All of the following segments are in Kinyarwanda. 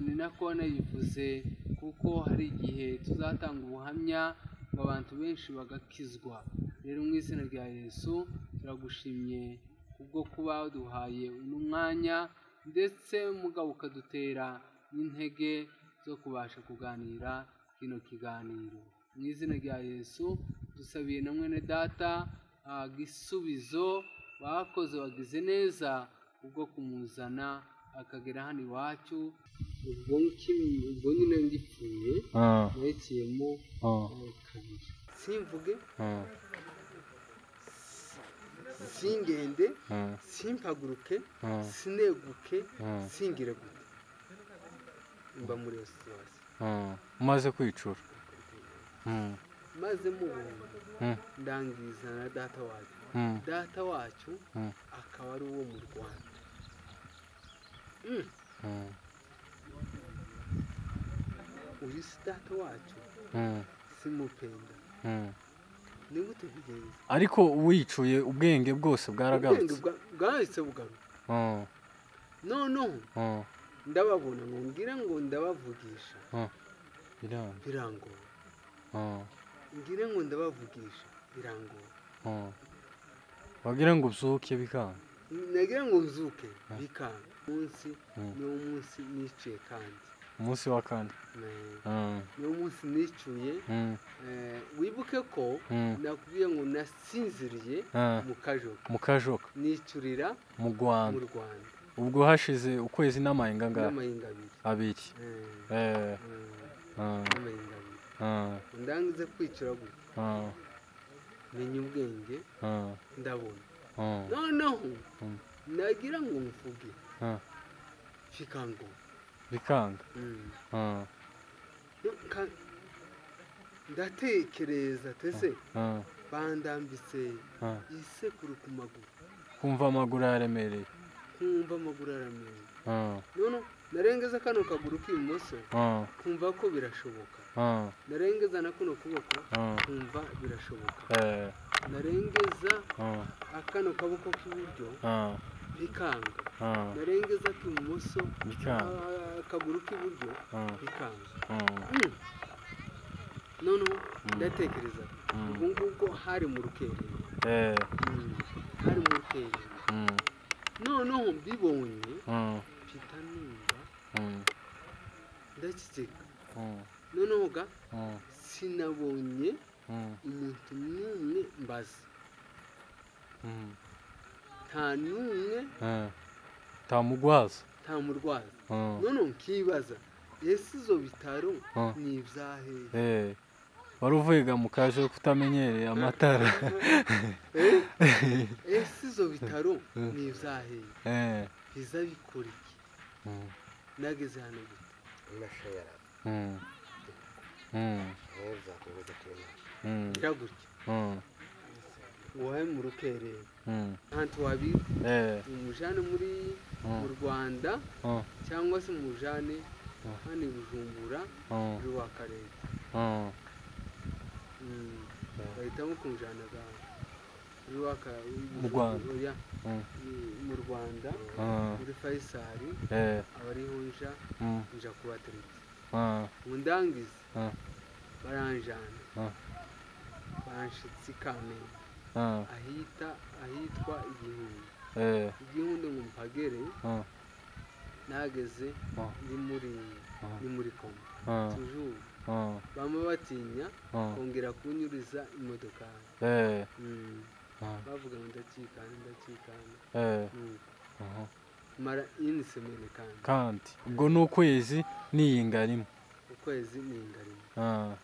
ni nako nayivuze kuko hari igihe tuzatanga ubuhamya ngo abantu benshi bagakizwa. Rero mu izina rya Yesu turagushimye kubwo kuba duhaye uno mwanya ndetse mugabo ukadutera n'intege zo kubasha kuganira kino kiganiro. Mu izina rya Yesu dusabiye na mwene data gisubizo wakoze, wagize neza ubwo kumuzana akagera hano iwacu. ubwo nyine ngipfuye narekeyemo kabiri, simvuge singende simpaguruke sineguke singire gute, mba muri iyo situation umaze kwicura maze mubuntu ndangiza na data wacu akaba ari uwo mu Rwanda. uyu si data wacu simupenda, ni gute bigenze? ariko wicuye ubwenge bwose bwaragarutse, bwahise bugaruka. noneho ndababona ngo ngira ngo ndabavugisha birangora, ngira ngo ndabavugisha birangora, wagira ngo uzuke bikanga, nagira ngo nzuke bikanga. umunsi niwo munsi niciye, kandi umunsi wa kane niwo munsi nicuye. wibuke ko nakubwiye ngo nasinziriye mu kajoka nicurira mu Rwanda. ubwo hashize ukwezi n'amahinga abiri ndangize kwicura gutya menya ubwenge ndabona. noneho nagira ngo mvuge bikanga. ndatekereza tese bandambitse isekuru ku maguru, kumva amaguru yaremereye, none narengeza kano kaguru k'ibumoso kumva ko birashoboka, narengeza na kuno kuboko kumva birashoboka, narengeza akano kaboko k'iburyo bikanga, narengeza k'ibumoso akaguru k'iburyo bikanga. noneho ndatekereza ubwo ngubwo hari mu rukerera, noneho mbibonye mpita numva ndakitseka. noneho sinabonye umuntu n'umwe mbaza, nta n'umwe, nta murwaza. noneho nkibaza ese izo bitaro ni ibyahehe? wari uvuga mu kaje kutamenyereye amatara. ese izo bitaro ni ibyahehe? biza bikora iki? nageze hano gute? amashanyarazi biragutya wowe mu rukerera ahantu wabira umujane mu Rwanda cyangwa se umujane hano i Bujumbura uri wa Kareta, bahitamo kumujana mu Rwanda muri Faisal abariho nja kubateretse mundangize baranjana banshitsi Kamenge ahitwa Igihunde ngo mpagere nageze ni muri koma toujours bamwe batinya kongera kunyuriza imodoka, bavuga ngo ndacikana mara ini semene kandi ubwo n'ukwezi niyingarimo,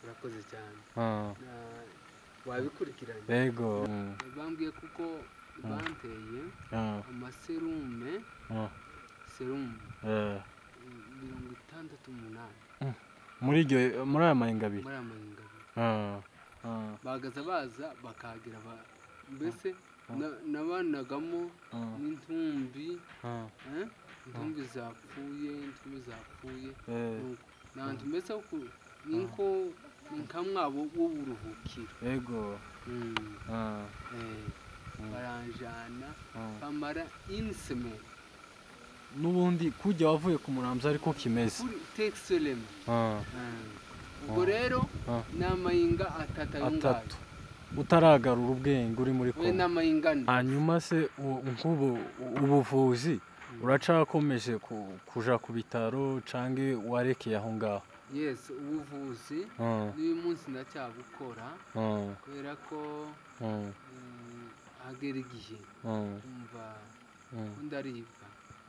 urakoze cyane. wabikurikiranye? yego. bambwiye kuko banteye amaserume mirongo itandatu n'umunani muri aya mahinga abiri, bagaza baza bakagira mbese nabanagamo n'intumbi zapfuye n'ahantu mbese ni nka mwabo w'uburuhukiro. yego. baranjana bamara une semaine n'ubundi kujya wavuye ku muramza ariko kimeze texelem ubwo rero n'amayinga atatu utaragarura ubwenge uri muri we n'amayinga hanyuma se nk'ubu ubuvuzi uracakomeje kuja ku bitaro canke warekeye aho ngaho yes ubuvuzi n'uyu munsi ndacyabukora kubera ko hagera igihe umva ndaribwa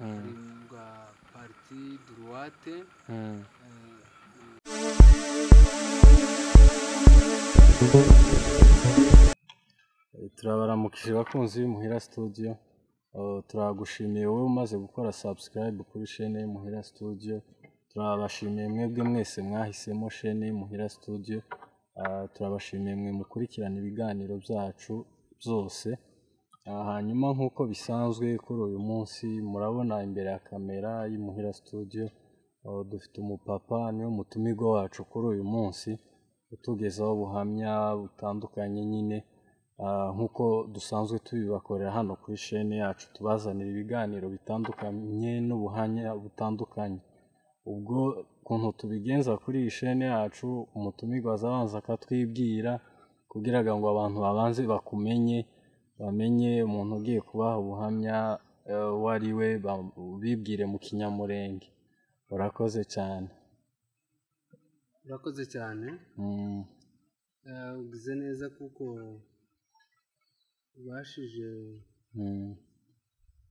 aribwa parti droite turabaramukije bakunzi b'Imuhira Studio turagushimiye wowe umaze gukora subscribe kuri chaîne y'Imuhira Studio turabashimiye mwebwe mwese mwahisemo chaîne y'Imuhira Studio turabashimiye mwe mukurikirana ibiganiro byacu byose hanyuma nk'uko bisanzwe kuri uyu munsi murabona imbere ya kamera y'Imuhira Studio dufite umupapa niwe mutumirwa wacu kuri uyu munsi utugezaho ubuhamya butandukanye nyine nk'uko dusanzwe tubibakorera hano kuri chaîne yacu tubazanira ibiganiro bitandukanye n'ubuhamya butandukanye ubwo kuntu tubigenza kuri iyi chaîne yacu umutumirwa azabanza akatwibwira kugira ngo abantu babanze bakumenye bamenye umuntu ugiye kubaha ubuhamya wari we bibwire mu kinyamurenge urakoze cyane urakoze cyane ugize neza kuko ubashije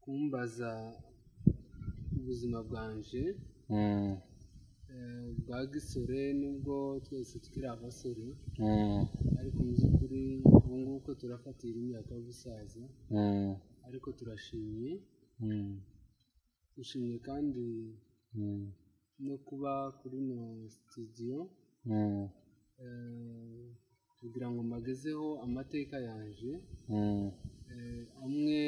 kumbaza ubuzima bwanje bwa gisore nubwo twese tukiri abasore ariko mu by'ukuri ubu ngubu ko turafatira imyaka y'ubusaza ariko turashimye kandi no kuba kuri no studio kugira ngo mbagezeho amateka yanje amwe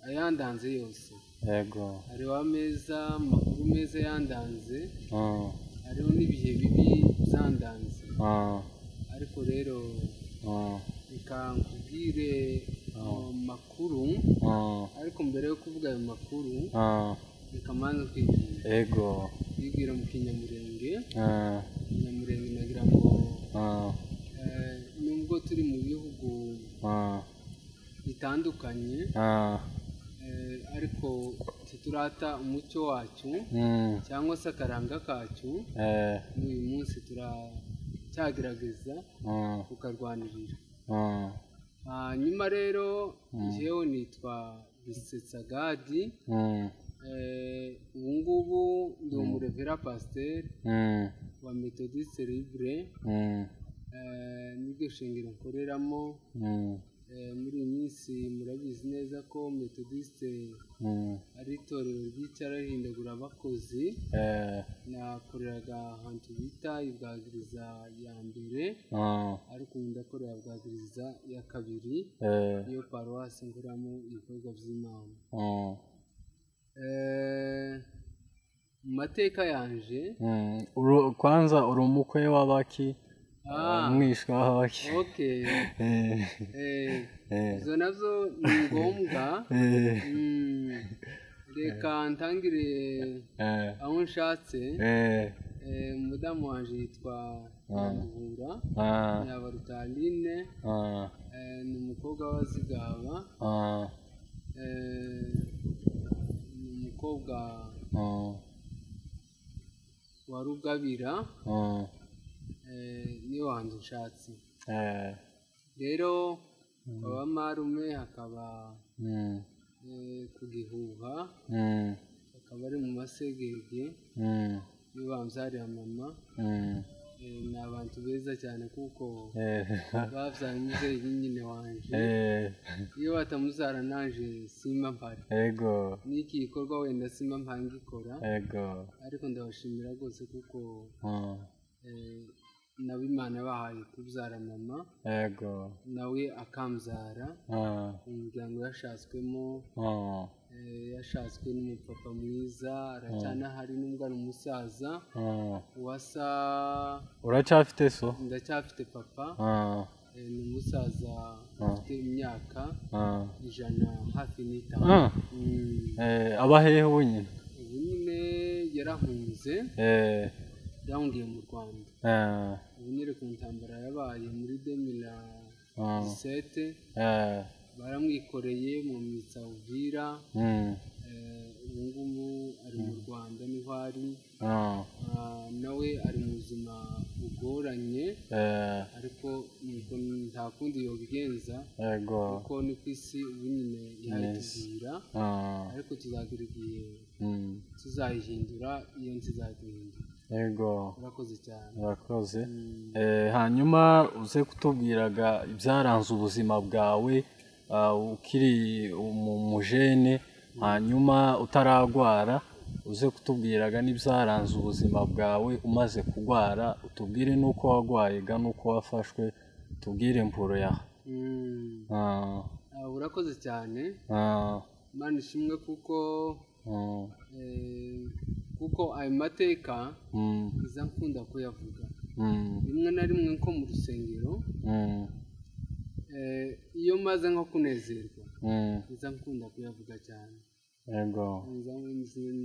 ayandanze yose yego hariho amakuru meza yandanze hariho n'ibihe bibi byandanze ariko rero reka nkubwire amakuru ariko mbere yo kuvuga ayo makuru reka manza kwibwira mu kinyamurenge nagira ngo nubwo turi mu bihugu bitandukanye ariko turata umuco wacu cyangwa se akaranga kacu n'uyu munsi turacyagerageza tukarwanirira hanyuma rero njyewe nitwa Bisetsagadi ubu ngubu ndi umurevera pasiteri wa metodiste libre n'iryo shingiro nkoreramo muri iyi minsi murabizi neza ko metodiste ari itorero ryicara rihindagura abakozi nakoreraga ahantu bita ibwagiriza ya mbere ariko ubu ndakorera bwagiriza ya kabiri niyo paruwasi nkoramo ibikorwa by'Imana mu mateka yanje kwanza uri umukwe w'abaki umwishwa w'abaki izo nazo ni ngombwa reka ntangire aho nshatse umudamu wanje yitwa Nyandubura Nyabarutaline ni umukobwa w'Abazigaba ni umukobwa wa Rugabira niyo wanjye nshatse rero baba marume hakaba ku Gihuha akaba ari mu Masegege niyo bambyarira mama ni abantu beza cyane kuko babyaye umubyeyi nyine wanje iyo batamuzara nanje simba mpari n'iki gikorwa wenda simba mpangikora ariko ndabashimira rwose kuko nawe Imana bahaye kubyara mama nawe akambyara umuryango yashatswemo yashatswe n'umupapa mwiza aracyanahari nubwo ari umusaza wasa uracyafite so ndacyafite papa ni umusaza ufite imyaka 100 hafi n'itanu aba hehe wenyine ubu nyine yarahunze yahungiye mu Rwanda ubu nyine ku ntambara yabaye muri 2017 baramwikoreye mu Uvira ubu ngubu ari mu Rwanda niho ari nawe ari mu buzima bugoranye ariko nta kundi yobigenza kuko ni ku isi ubu nyine yahitubwira ariko tuzagira igihe tuzayihindura iyo ntizaduhindura. Yego urakoze cyane. urakoze. Hanyuma uze kutubwiraga ibyaranze ubuzima bwawe ukiri umujene hanyuma utaragwara uze kutubwiraga n'ibyaranze ubuzima bwawe umaze kugwara utubwire nuko wagwayega nuko wafashwe tubwire impuro yawe. urakoze cyane. Imana ishimwe kuko ayo mateka iza nkunda kuyavuga rimwe na rimwe nko mu rusengero iyo maze nko kunezerwa iza nkunda kuyavuga cyane. Yego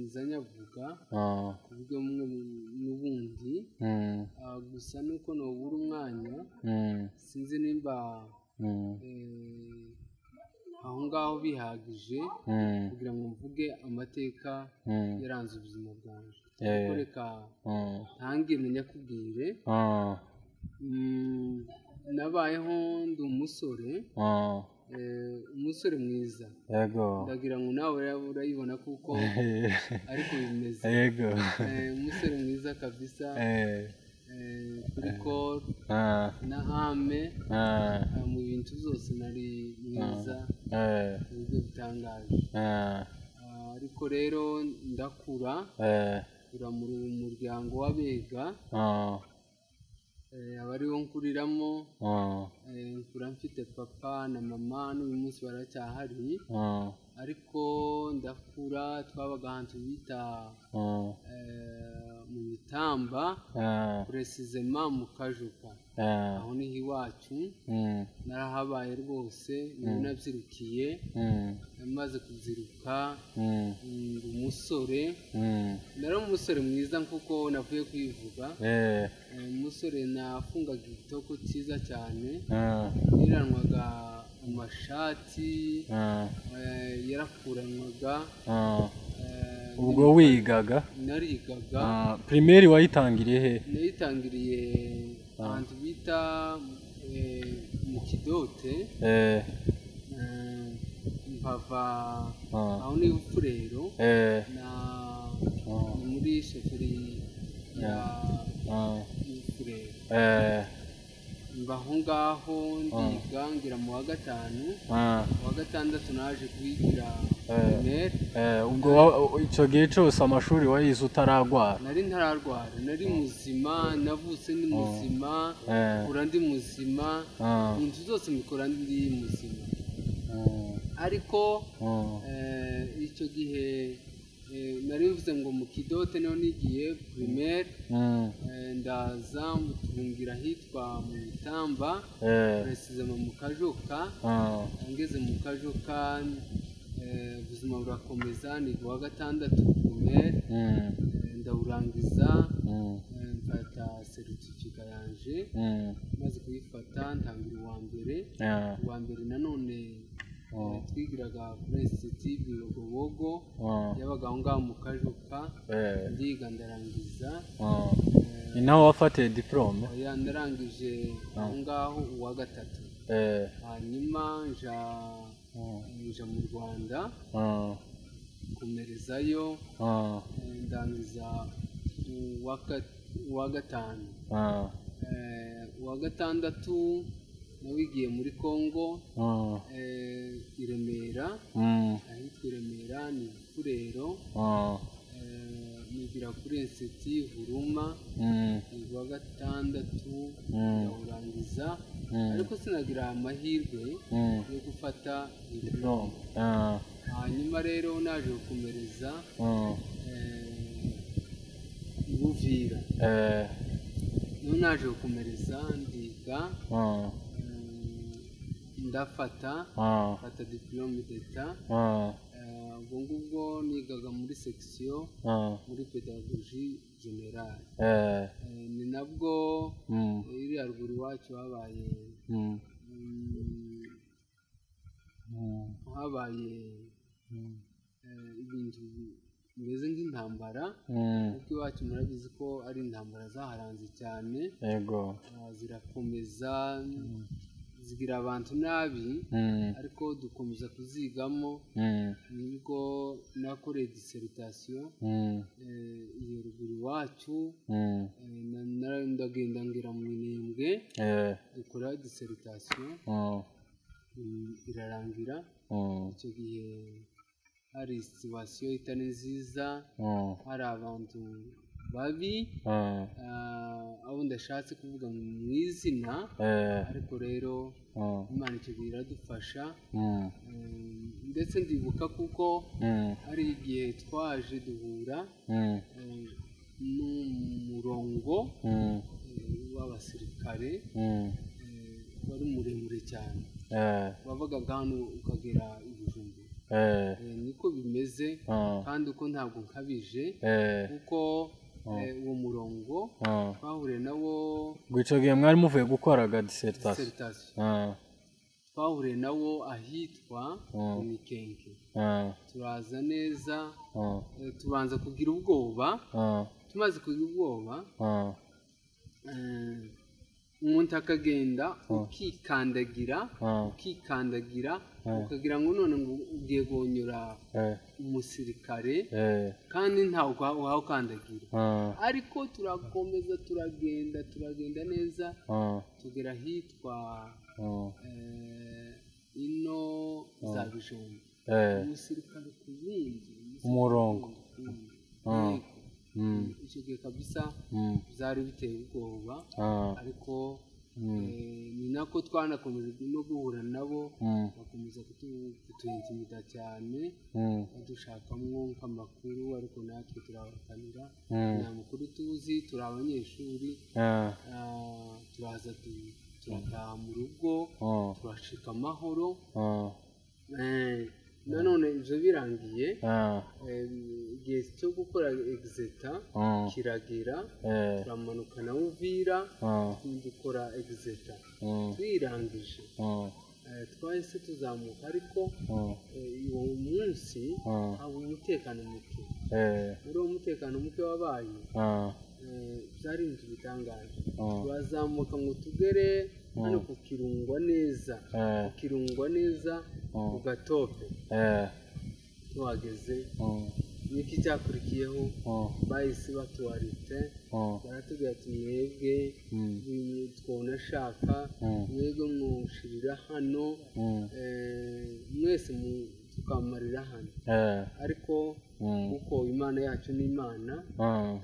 nza nyavuga ku buryo bumwe n'ubundi gusa nuko nobura umwanya sinzi nimba aho ngaho bihagije kugira ngo mvuge amateka yaranze ubuzima bwanjye. reka ntangire nyakubwire nabayeho ndi umusore umusore mwiza. ndagira ngo nawe urayibona kuko ariko bimeze. umusore mwiza kabisa kuri Kose na Ame mu bintu byose nari mwiza ku buryo butangaje. ariko rero ndakura mu muryango w'abega abariho nkuriramo nkura mfite papa na mama n'uyu munsi baracyahari ariko ndakura twabaga ahantu bita mu Mitamba puresizema mu Kajuka aho niho iwacu narahabaye rwose nabyirukiye maze kuziruka ndi umusore nari umusore mwiza kuko navuye kuyivuga umusore nafungaga igitoko cyiza cyane niranwaga amashati yarakuranwaga. ubwo wigaga? narigaga. primaire wayitangiriye he? nayitangiriye ahantu bita mu Kidote mpava aho ni Ufurero na muri sheferi ya Ufurero mba aho ngaho ndiga ngira mu wa gatanu wa gatandatu naje kwigira primaire. ubwo icyo gihe cyose amashuri wayize utaragwara? nari ntararwara nari muzima navutse ndi muzima nkura ndi muzima ibintu byose mbikora ndi muzima ariko icyo gihe nari mvuze ngo mu Kidote niho nigiye primaire ndaza mbutungira hitwa mu Mitamba precisement mu Kajuka. ngeze mu Kajuka ubuzima burakomeza niga wa gatandatu primaire ndawurangiza mfata certificat yanje maze kuyifata ntangira uwa mbere nanone twigiraga kuri institut Bibogobogo yabaga aho ngaho mu Kajuka ndiga ndarangiza. ni naho wafatiye diplome? narangije aho ngaho uwa gatatu hanyuma nja mu Rwanda komerezayo ndangiza uwa gatanu. uwa gatandatu nawigiye muri Congo i Remera ahitwa i Remera ni Ufurero nigira kuri institut Huruma uwa gatandatu ndawurangiza ariko sinagira amahirwe yo gufata diplome. hanyuma rero naje gukomereza Uvira niho naje gukomereza ndiga ndafata diplome d'etat ubwo ngubwo nigaga muri section muri pedagogie generale ni nabwo iri haruguru iwacu habaye ibintu bimeze nk'intambara kuko iwacu murabizi ko ari intambara zaharanze cyane yego zirakomeza zigira abantu nabi ariko dukomeza kuzigamo nibwo nakoreye dissertation iyo ruguru iwacu ndagenda ngira mu Minembwe dukora dissertation irarangira icyo gihe hari situation itari nziza hari abantu babi abo ndashatse kuvuga mu izina ariko rero Imana icyo gihe iradufasha ndetse ndibuka kuko hari igihe twaje duhura n'umurongo w'abasirikare wari muremure cyane wavaga hano ukagera i Bujumbura niko bimeze kandi uko ntabwo nkabije kuko uwo murongo twahuriye nawo icyo gihe mwari muvuye gukoraga dissertation twahuriye nawo ahitwa Mikenke turaza neza tubanza kugira ubwoba tumaze kugira ubwoba umuntu akagenda ukikandagira ukagira ngo none ngo ugiye guhonyora umusirikare kandi ntawe ukandagira ariko turakomeza turagenda neza tugera ahitwa ino za Bijombo umusirikare ku yindi umurongo icyo gihe kabisa byari biteye ubwoba ariko ni nako twanakomeje no guhura nabo bakomeza kutuintimida cyane badushakamo nk'amakuru ariko natwe turabakanira nta makuru tuzi turi abanyeshuri turaza turataha mu rugo turashika amahoro nanone ibyo birangiye igihe cyo gukora exeta kiragera turamanuka na Uvira dukora exeta twirangije twahise tuzamuka ariko uwo munsi haba umutekano muke muri uwo mutekano muke wabaye byari ibintu bitangaje turazamuka ngo tugere hano kukirungwa neza ku Gatope tuhageze niki cyakurikiyeho bahise batuwarite baratubwira ati mwebwe twonashaka mwebwe mushirira hano mwese tukamarira hano ariko kuko Imana yacu ni Imana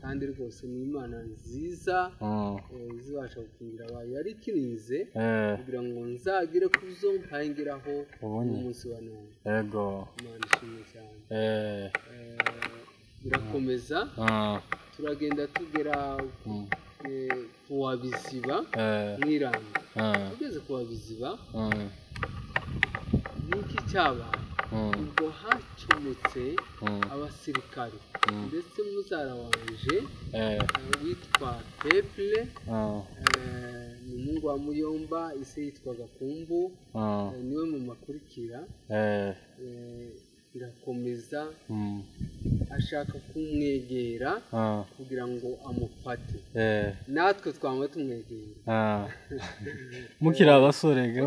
kandi rwose ni Imana nziza zibasha gukingira abayo yari ikirinze kugira ngo nzagire kuzo mpangiraho umunsi wa none yego Imana ishimwe cyane birakomeza turagenda tugera kuwa Biziba mwiranga tugeze kuwa Biziba niki cyabaye ubwo hacomotse abasirikare ndetse muzara wanje witwa Peple ni umuhungu wa Muyomba ise yitwaga Kumbu niwe mu makurikira irakomeza ashaka kumwegera kugira ngo amufate natwe twama tumwegera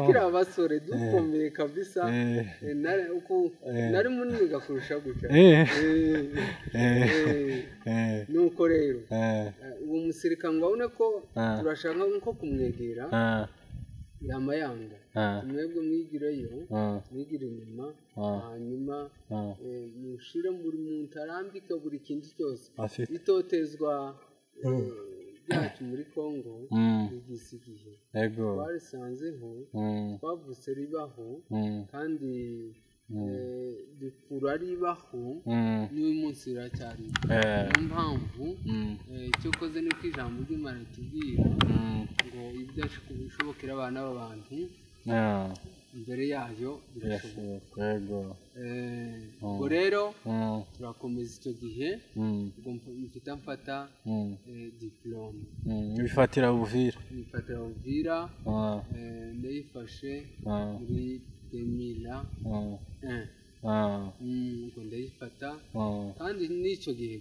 mukira abasore dukomeye kabisa nari munini gakurusha gutya nuko rero uwo musirikare ngo abone ko turashaka nko kumwegera yamayanga mwebwe mwigireyo mwigire inyuma hanyuma mushire muri muntu arambika buri kintu cyose itotezwa byacu muri Kongo igisigiye barisanzeho twavutse ribaho kandi dukura ribaho n'uyu munsi riracyari niyo mpamvu icyo koze ni ko ijambo ry'Imana tubwira ngo ibyo bishobokera abana b'abantu imbere yayo birashoboka yego ubwo rero turakomeza icyo gihe ubwo mfata diplome bifatira Uvira ndayifashe muri 2001 ubwo ndayifata kandi n'icyo gihe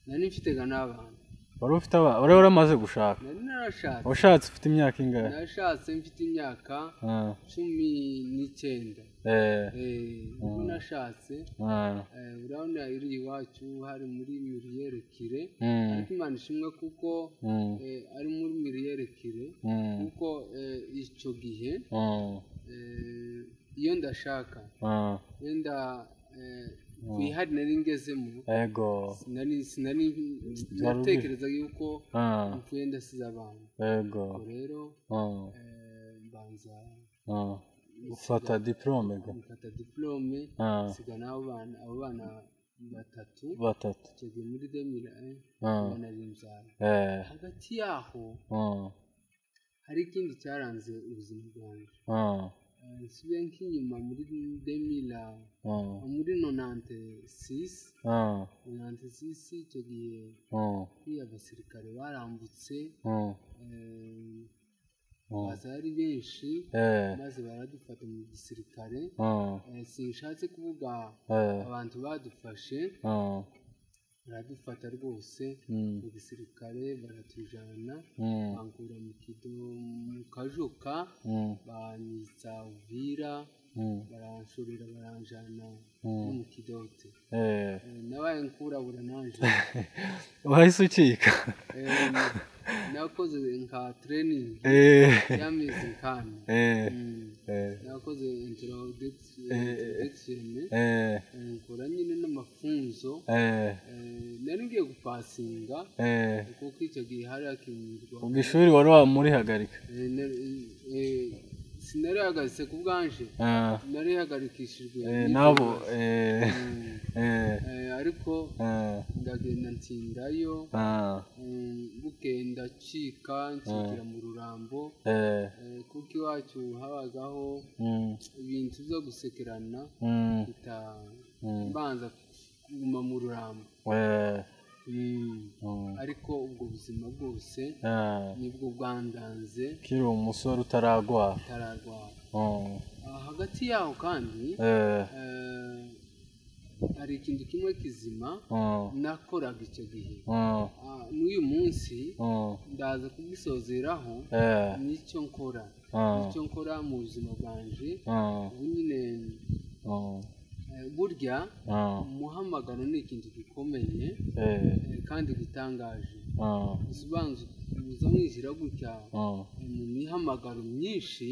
nari mfitega n'abantu wari waramaze gushaka nari narashatse washatse ufite imyaka ingahe nashatse mfite imyaka 19 ubwo nashatse urabona iri iwacu hari muri miliyerekire ariko Imana ishimwe kuko ari muri miliyerekire kuko icyo gihe iyo ndashaka wenda wihari nari ngezemo yego sinari natekereza yuko mfuye ndasize abantu yego rero mbanza ufata diplome siga n'abo bana batatu tugiye muri 2001 banarimbyaye hagati yaho hari ikindi cyaranze ubuzima bwanjye nsubiye nk'inyuma muri 2000 muri 96 icyo gihe abasirikare barambutse baza ari benshi maze baradufata mu gisirikare sinshatse kuvuga abantu badufashe baradufata rwose mu gisirikare baratujana bankura mu kajuka banyitsa Uvira baranshorera baranjana no mu kidote nabaye nkurabura nanje wahise ukika nakoze nka training y'amezi 4 nakoze introduction nkora nyine n'amafunzo nari ngiye gupasinga kuko icyo gihe hari akimirwa ubwo ishuri wari wamurihagarika sinarihagaritse ku bwanje narihagarikishijwe nabo ariko ndagenda ntsindayo bugenda nshikira mu Rurambo kuko iwacu habagaho ibintu byo gusekerana mbanza kuguma mu Rurambo ariko ubwo buzima bwose nibwo bwandanze kiri umusore utaragwara hagati yaho kandi hari ikintu kimwe kizima nakoraga icyo gihe n'uyu munsi ndaza kugisozeraho n'icyo nkora mu buzima bwanje ubu nyine burya umuhamagaro ni ikintu gikomeye kandi gitangaje uza mwishyira gutya mu mihamagaro myinshi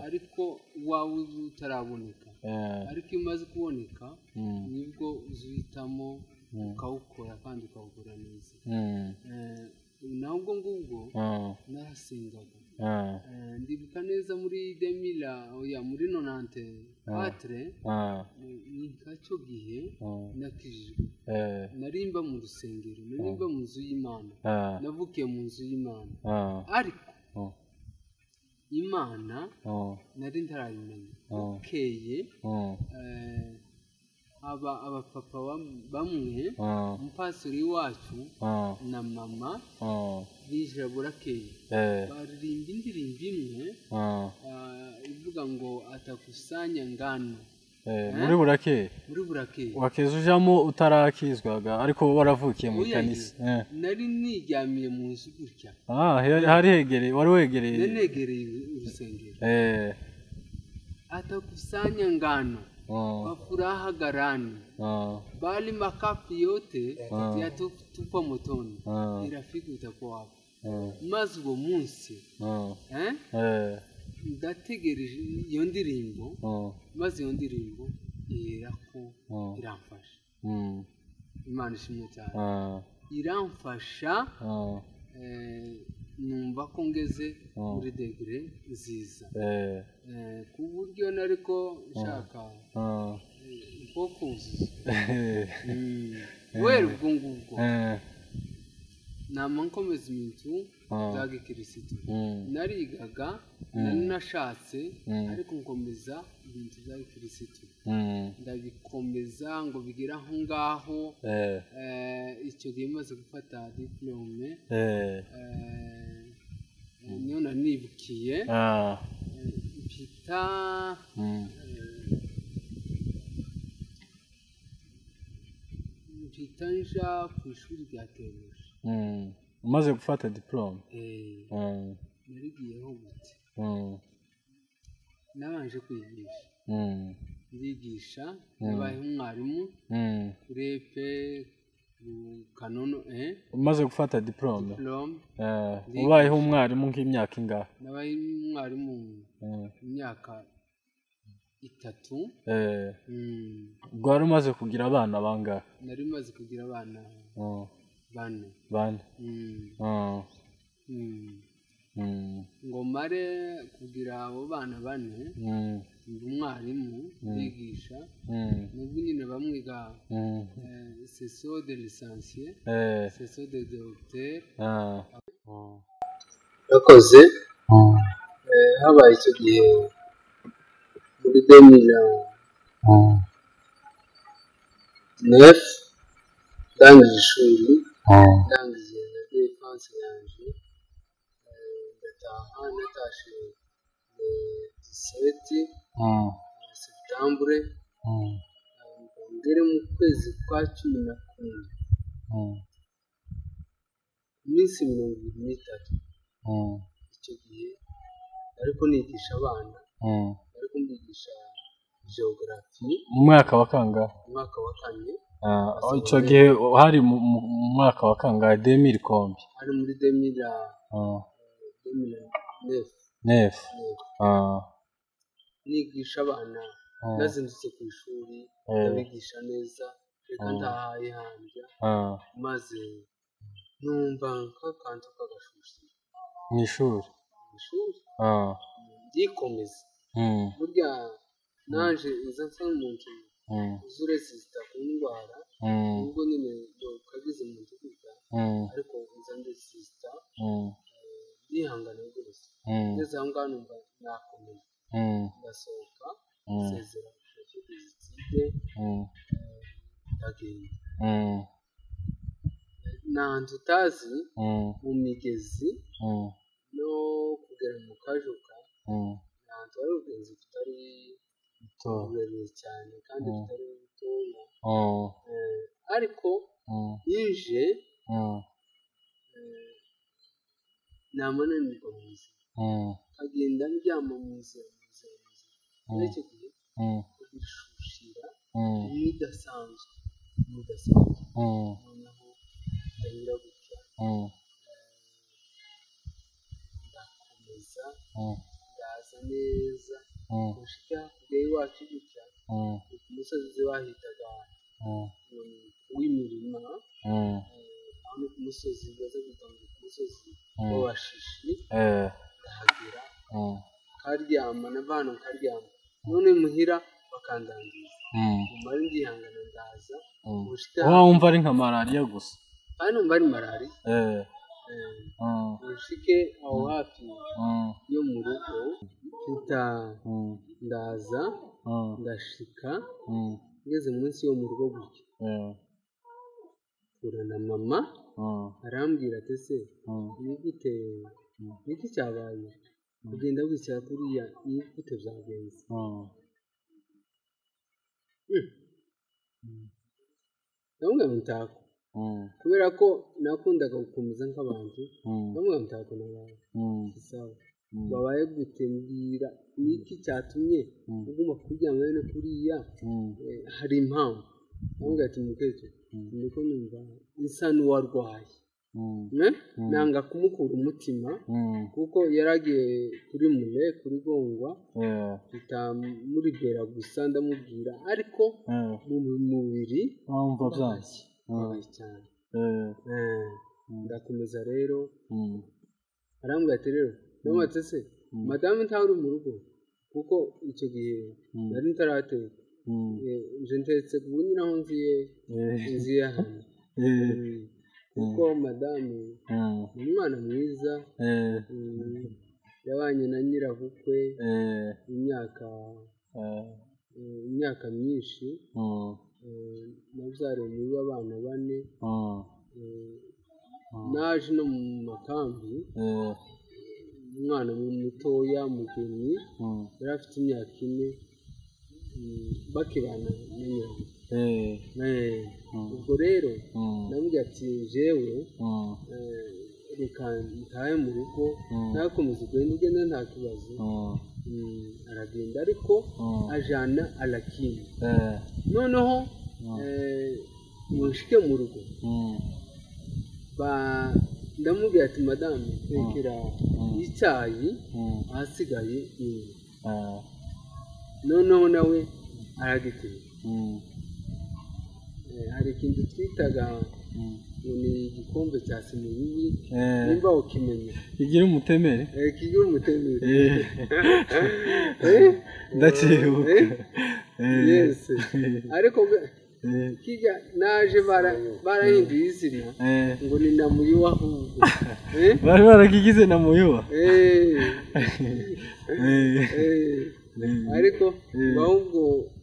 ariko wawe utaraboneka ariko iyo umaze kuboneka nibwo uzihitamo ukawukora kandi ukawukora neza nabwo ngubwo narasengaga ndibuka neza muri 2000 muri 94 ni kacyo gihe nakijijwe narimba mu rusengero narimba mu nzu y'Imana navukiye mu nzu y'Imana ariko Imana nari ntarayimenya ukeye abapapa bamwe umupastori wacu na mama bijira burakeye baririmba indirimbo imwe ivuga ngo atakusanya ngano muri burakeye wakeze ujamo utarakizwaga ariko waravukiye mu kanisa nari nijyamiye mu nzu gutya hari hegereye wari wegereye negereye urusengero atakusanya ngano kwa furaha ghalani bali makapi yote yatupa motoni irafiki utakuwa hapo maze uwo munsi ndategereje iyo ndirimbo maze iyo ndirimbo irako iramfasha Imana ishimwe cyane iramfasha numva ko ngeze muri degré nziza ku buryo nariko nshaka ko kuzuza wera ubwo ngubwo nama nkomeza ibintu bya gikirisitu narigaga nari nashatse ariko nkomeza ibintu bya gikirisitu ndabikomeza ngo bigere aho ngaho icyo gihe maze gufata diplome niyo nanibukiye mpita nja ku ishuri rya teoloji umaze gufata diplome narigiyeho gute nabanje kwigisha ndigisha nabaye umwarimu kuri epe kanono umaze gufata diplome ubayeho umwarimu nk'imyaka ingahe nabaye umwarimu imyaka 3 rwari umaze kugira abana bangahe nari maze kugira abana 4 ngo mare kugira abo bana 4 ndi umwarimu bigisha nubwo nyine bamwiga seso de licencié seso de docteur yakoze habaye icyo gihe muri 2009 ndangije ishuri ndangije na défense yanjye ndataha natashe 17 septembre ngere mu kwezi kwa 11 iminsi 23 icyo gihe ariko nigisha abana ariko mbigisha geography mu mwaka wa kangahe umwaka wa 4 icyo gihe hari mu mwaka wa kangahe 2000 kombi ari muri 2009 nigisha abana nazindutse ku ishuri ndabigisha neza reka ndahaye hanjye maze numva nk'akantu k'agashushi mu ishuri ndikomeza burya naje iza nsa n'umuntu uzuretse zitakundwara nubwo nyine kagize mu mudugudu ariko iza ndesista ndihangana rwose ngeze aho ngaho numva nakomeye ndasohoka nsezera nshyira vizitide Atagenda n'ahantu utazi mu migezi no kugera mu kajuka n'ahantu hari ubwenzi tutari burebure cyane kandi tutari butoya ariko yije namananirwa mu nzira kagenda ndyama mu nzira muri icyo gihe bishushira n'idasanzwe noneho ndanyura gutya ndakomeza ndaza neza gushika hakurya y'iwacu gutya ku musozi wahitaga w'imirima aho ku musozi baza kwita ngo ku musozi w'abashishi ndahagera karyama navana karyama none muhira bakandangiza umara ndihangana ndaza wumva ari nka malaria gusa hano numva ari malaria ushike aho hafi yo mu rugo ndaza ndashika ngeze munsi yo mu rugo gutya kurana mama arambwira ati se niki cyabaye kugenda wicara kuriya nigute byagenze ndamubwira ngo ntako kubera ko nakundaga gukomeza nk'abantu ndamubwira ngo ntako nabaye sawa babaye gute mbwira niki cyatumye uguma kuryama bene kuriya hari impamvu ndamubwira ati mukecuru niko numva nsa n'uwarwaye nanga kumukura umutima kuko yaragiye kuri mure kuri gongwa tutamuribera gusa ndamubwira ariko mu mubiri wumva byaki cyane ndakomeza rero arambwira ati rero namatse se madame ntari mu rugo kuko icyo gihe nari ntarateka nje ntetse kubundi naho nziye hano kuko madamu ni umwana mwiza yabanye na nyirabukwe imyaka myinshi nabyariye muri abana 4 naje no mu makambi umwana mutoya mugeni yari afite imyaka 4 bakibana ubwo rero namubwiye ati jewe reka ntahe mu rugo nakomeza ugenda nta kibazo aragenda ariko ajana alakini noneho mushike mu rugo ndamubwiye ati madame tekera icyayi ahasigaye iwe noneho nawe aragitera hari ikintu twitaga ni igikombe cya simuyiyi nimba ukimenya kigira umutemere ndacibuka yes ariko kijya naje barahinduye izina ngo ni namuyuwa ahubwo bari barakigize namuyuwa ariko ahubwo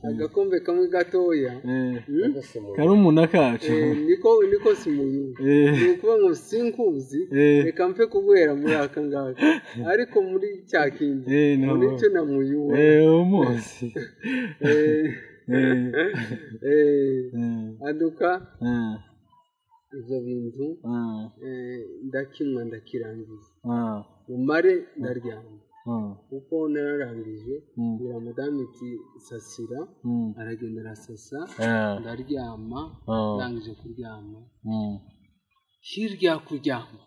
agakombe kamwe gatoya karumuna kacu niko simuyuwa ni ukuvuga ngo sinkuzi reka mfe kuguhera muri aka ngaka ariko muri cya kindi muri cyo namuyuwa umuzi aduka ibyo bintu ndakinywa ndakirangiza umare ndaryama kuko nararangije bira madame iti sasira aragenda arasasa ndaryama ndangije kuryama hirya kuryama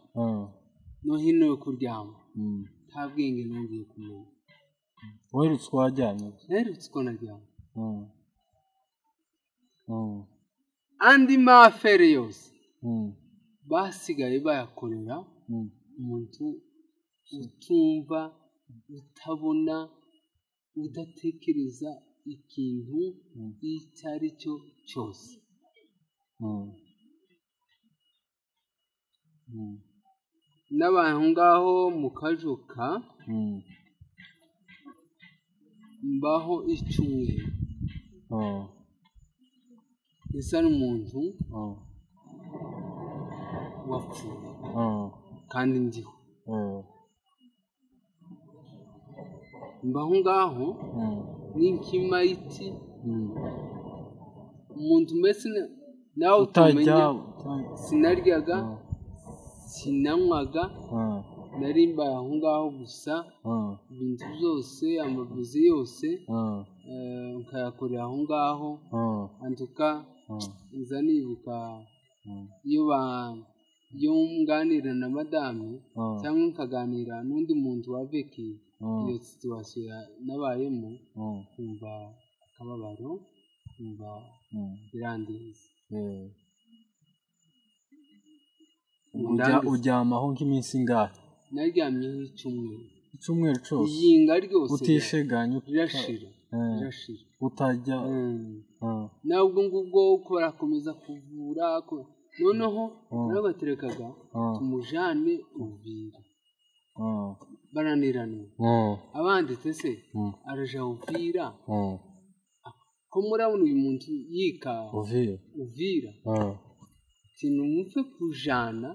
no hino yo kuryama nta bwenge nongeye kumenya werutse wajyanye werutse ko naryama andi mafere yose basigaye bayakorera umuntu utumva utabona udatekereza ikintu icyo ari cyo cyose n'abantu ngaho mu kajuka mbaho icyumweru isa n'umuntu wapfuye kandi ndiho mbaho ngaho n'inkimayiti umuntu mbese nawe utamenya sinaryaga sinanywaga nari mbaye aho ngaho gusa ibintu byose amavuzi yose nkayakorera aho ngaho antuka nza nibuka iyo nganira na madame cyangwa nkaganira n'undi muntu waveki iyo situwasiyo nabayemo kumva akababaro kumva birandiza uryamaho nk'iminsi ingahe naryamyeho icyumweru cyose iyinga ryose utisheganye rirashira utajya nabwo ngubwo uko barakomeza kuvura noneho narabaterekaga tumujane Uvira baraniraniye abandi se araja Uvira ko murabona uyu muntu yika Uvira sinumve kujana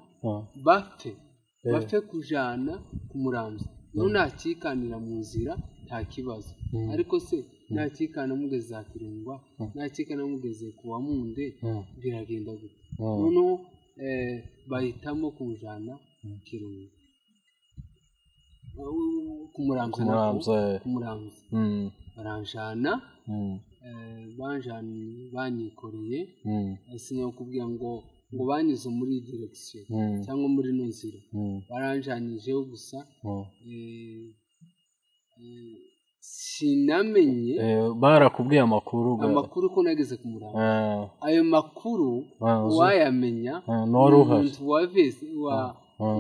bapfe kujana kumuramza none nakikanira mu nzira nta kibazo ariko se nakikana mugeze za Kirungwa nakikana mugeze kuwa Munde biragenda gute noneho bahitamo kumujana Kirungwa kumuramza baranjana banyikoreye sinakubwira ngo banyuze muri direction cyangwa muri no nzira baranjanijeho gusa sinamenye barakubwiye amakuru ko nageze kumuramba ayo makuru wayamenya n'umuntu waveze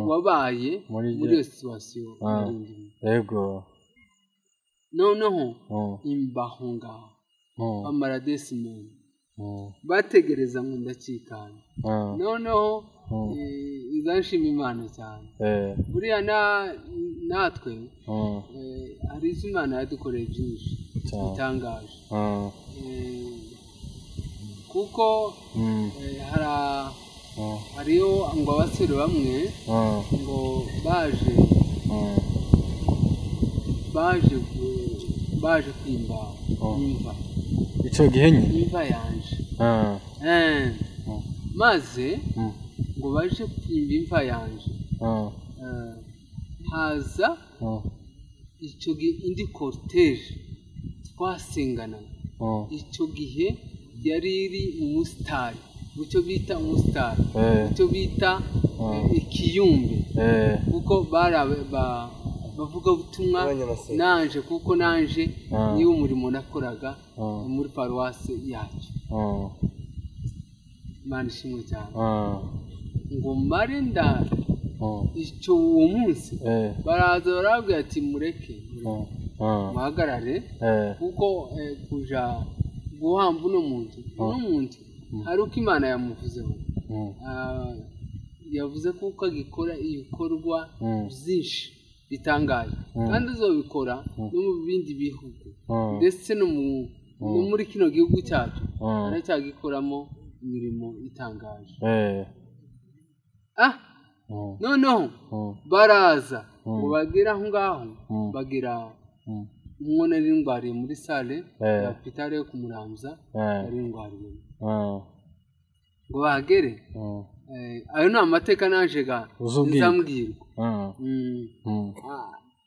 wabaye muri iyo situation yego noneho imbaho ngaho Amara desimoni bategereza ngo ndakikana noneho izanshima Imana cyane buriya natwe hari izo Imana yadukoreye byinshi bitangaje kuko hariyo ngo abasore bamwe ngo baje kwimba imva icyo gihe nyine imva yanje maze ngo baje kwimba imva yanje haza icyo gihe indi cortege twasengana icyo gihe yari iri mu musitari icyo bita umusitari icyo bita ikiyumbe kuko bavuga ubutumwa nanje kuko nanje niwo umurimo nakoraga muri paruwasi yacu Imana ishimwe cyane ngo mare ndara icyo uwo munsi baraza barabwira ati mureke muhagarare kuko kuja guhamba uno muntu hari uko Imana yamuvuzeho yavuze kuko agikora ibikorwa byinshi bitangaje kandi uzobikora no mu bindi bihugu ndetse no muri kino gihugu cyacu aracyagikoramo imirimo itangaje noneho baraza ngo bagera aho ngaho bagira umwana n'indwariye muri sale ya hopitale yo kumuramza yari indwariye ngo bahagere ayo ni amateka naje nzambwirwa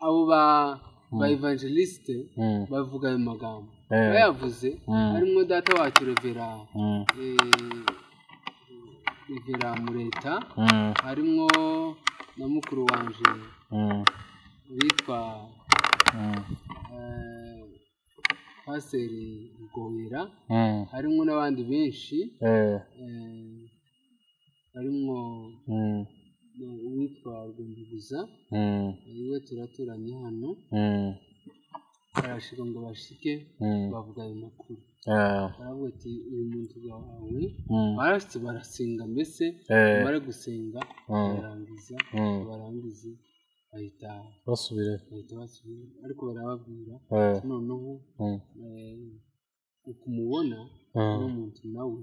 abo ba evangeliste bavuga ayo magambo bayavuze harimo data wacu revera Mureta harimo na mukuru wanje witwa Paseri Gohera harimo n'abandi benshi harimo uwitwa Rwumbuguza iwe turaturanye hano barashika ngo bashike bavuga ayo makuru baravuga ati uyu muntu wawe barashitse barasenga mbese bamara gusenga barangiza bahita basubira ariko barababwira noneho ukumubona n'umuntu nawe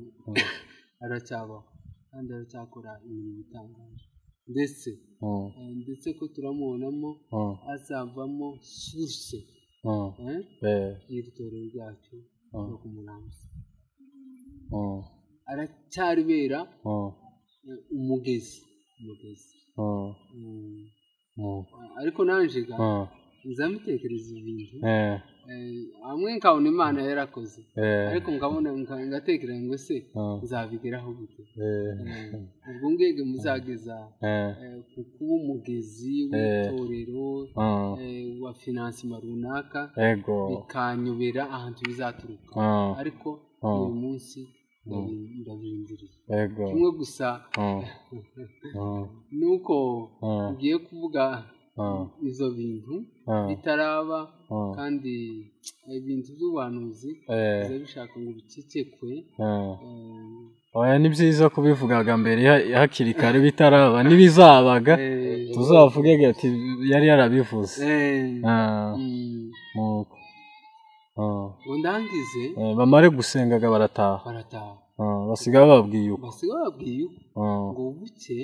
aracyabaho kandi aracyakora ibintu bitangaje ndetse ko turamubonamo azavamo source y'itorero ryacu no kumuramza aracyaribera umugezi ariko nanje nzamitekereza ibintu hamwe nkabona Imana yarakoze ariko nkabona ngatekereza ngo se nzabigeraho gute ubwo ngege muzageza kuba umugezi w'itorero wa finansima runaka bikanyobera ahantu bizaturuka ariko uyu munsi ndabindiriye kimwe gusa nuko ugiye kuvuga izo bintu bitaraba kandi ibintu by'ubuhanuzi biza bishaka ngo bicecekwe ni byiza kubivugaga mbere hakiri kare bitaraba n'ibizabaga tuzavuge ati yari yarabivuze ndangize bamare gusengaga barataha basigaye bababwiye uko ngo buke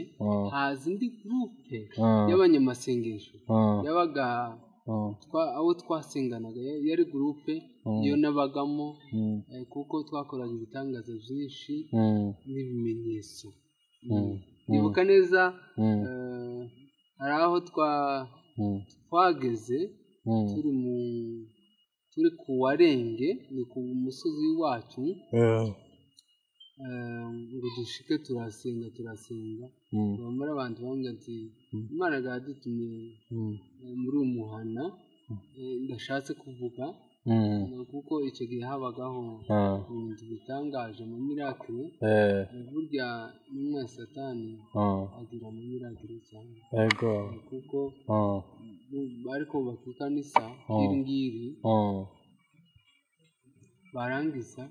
haza indi gurupe y'abanyamasengesho yabaga abo twasenganaga yari gurupe iyo nabagamo kuko twakoraga ibitangaza byinshi n'ibimenyetso nibuka neza hari aho twageze turi ku warenge ni ku musozi wacu ngo dushike turasenga bamara abantu bamwe ati Imana yadutumye muri umuhana ndashatse kuvuga kuko icyo gihe habagaho ibintu bitangaje mu miracle burya n'umwe satani agira mu miracle cyane kuko ariko bakikanisa ngiri barangiza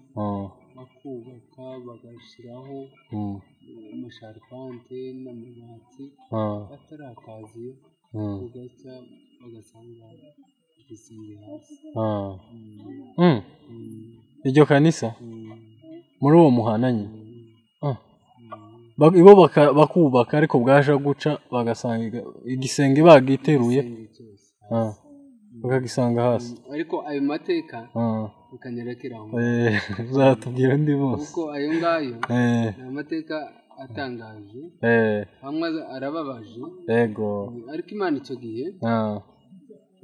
bakubaka bagashyiraho amasharpante n'amabati batarakaziye ugacya bagasanga igisenge hasi. Iryo kanisa muri uwo muhananye ibo bakubaka ariko bwaje guca bagasanga igisenge bagiteruye bakagisanga hasi. Ariko ayo mateka ukanyerekeraho uzatubwira ndi bose kuko ayo ngayo ni amateka atangaje hamwe arababaje yego. ariko Imana icyo gihe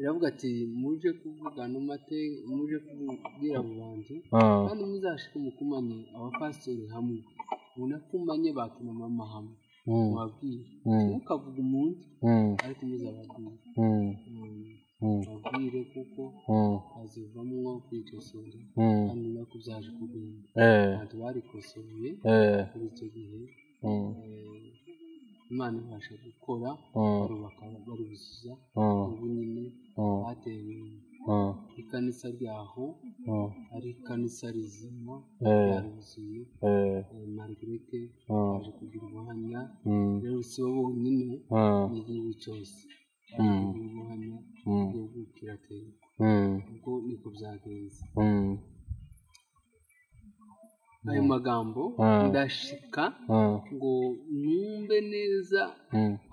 iravuga ati muje kuvugana muje kubwira abo bantu kandi muzashike mukumanye abapastori hamwe munakumanye bakina mama hamwe mubabwire mukavuga umuntu ariko muzababwire babwire kuko azivamwo kwitosora kandi nako byaje kugenda abantu barikosoye kuri icyo gihe Imana ibasha gukora barubaka baruzuza ubu nyine bateye ikanisa ryaho ari ikanisa rizima baruzuye Margarete baje kugira ubuhamya rero si bo bonyine n'igihugu cyose baje kugira ubuhamya igihugu kirateye ubwo niko byagenze. Ayo magambo ndashika ngo numve neza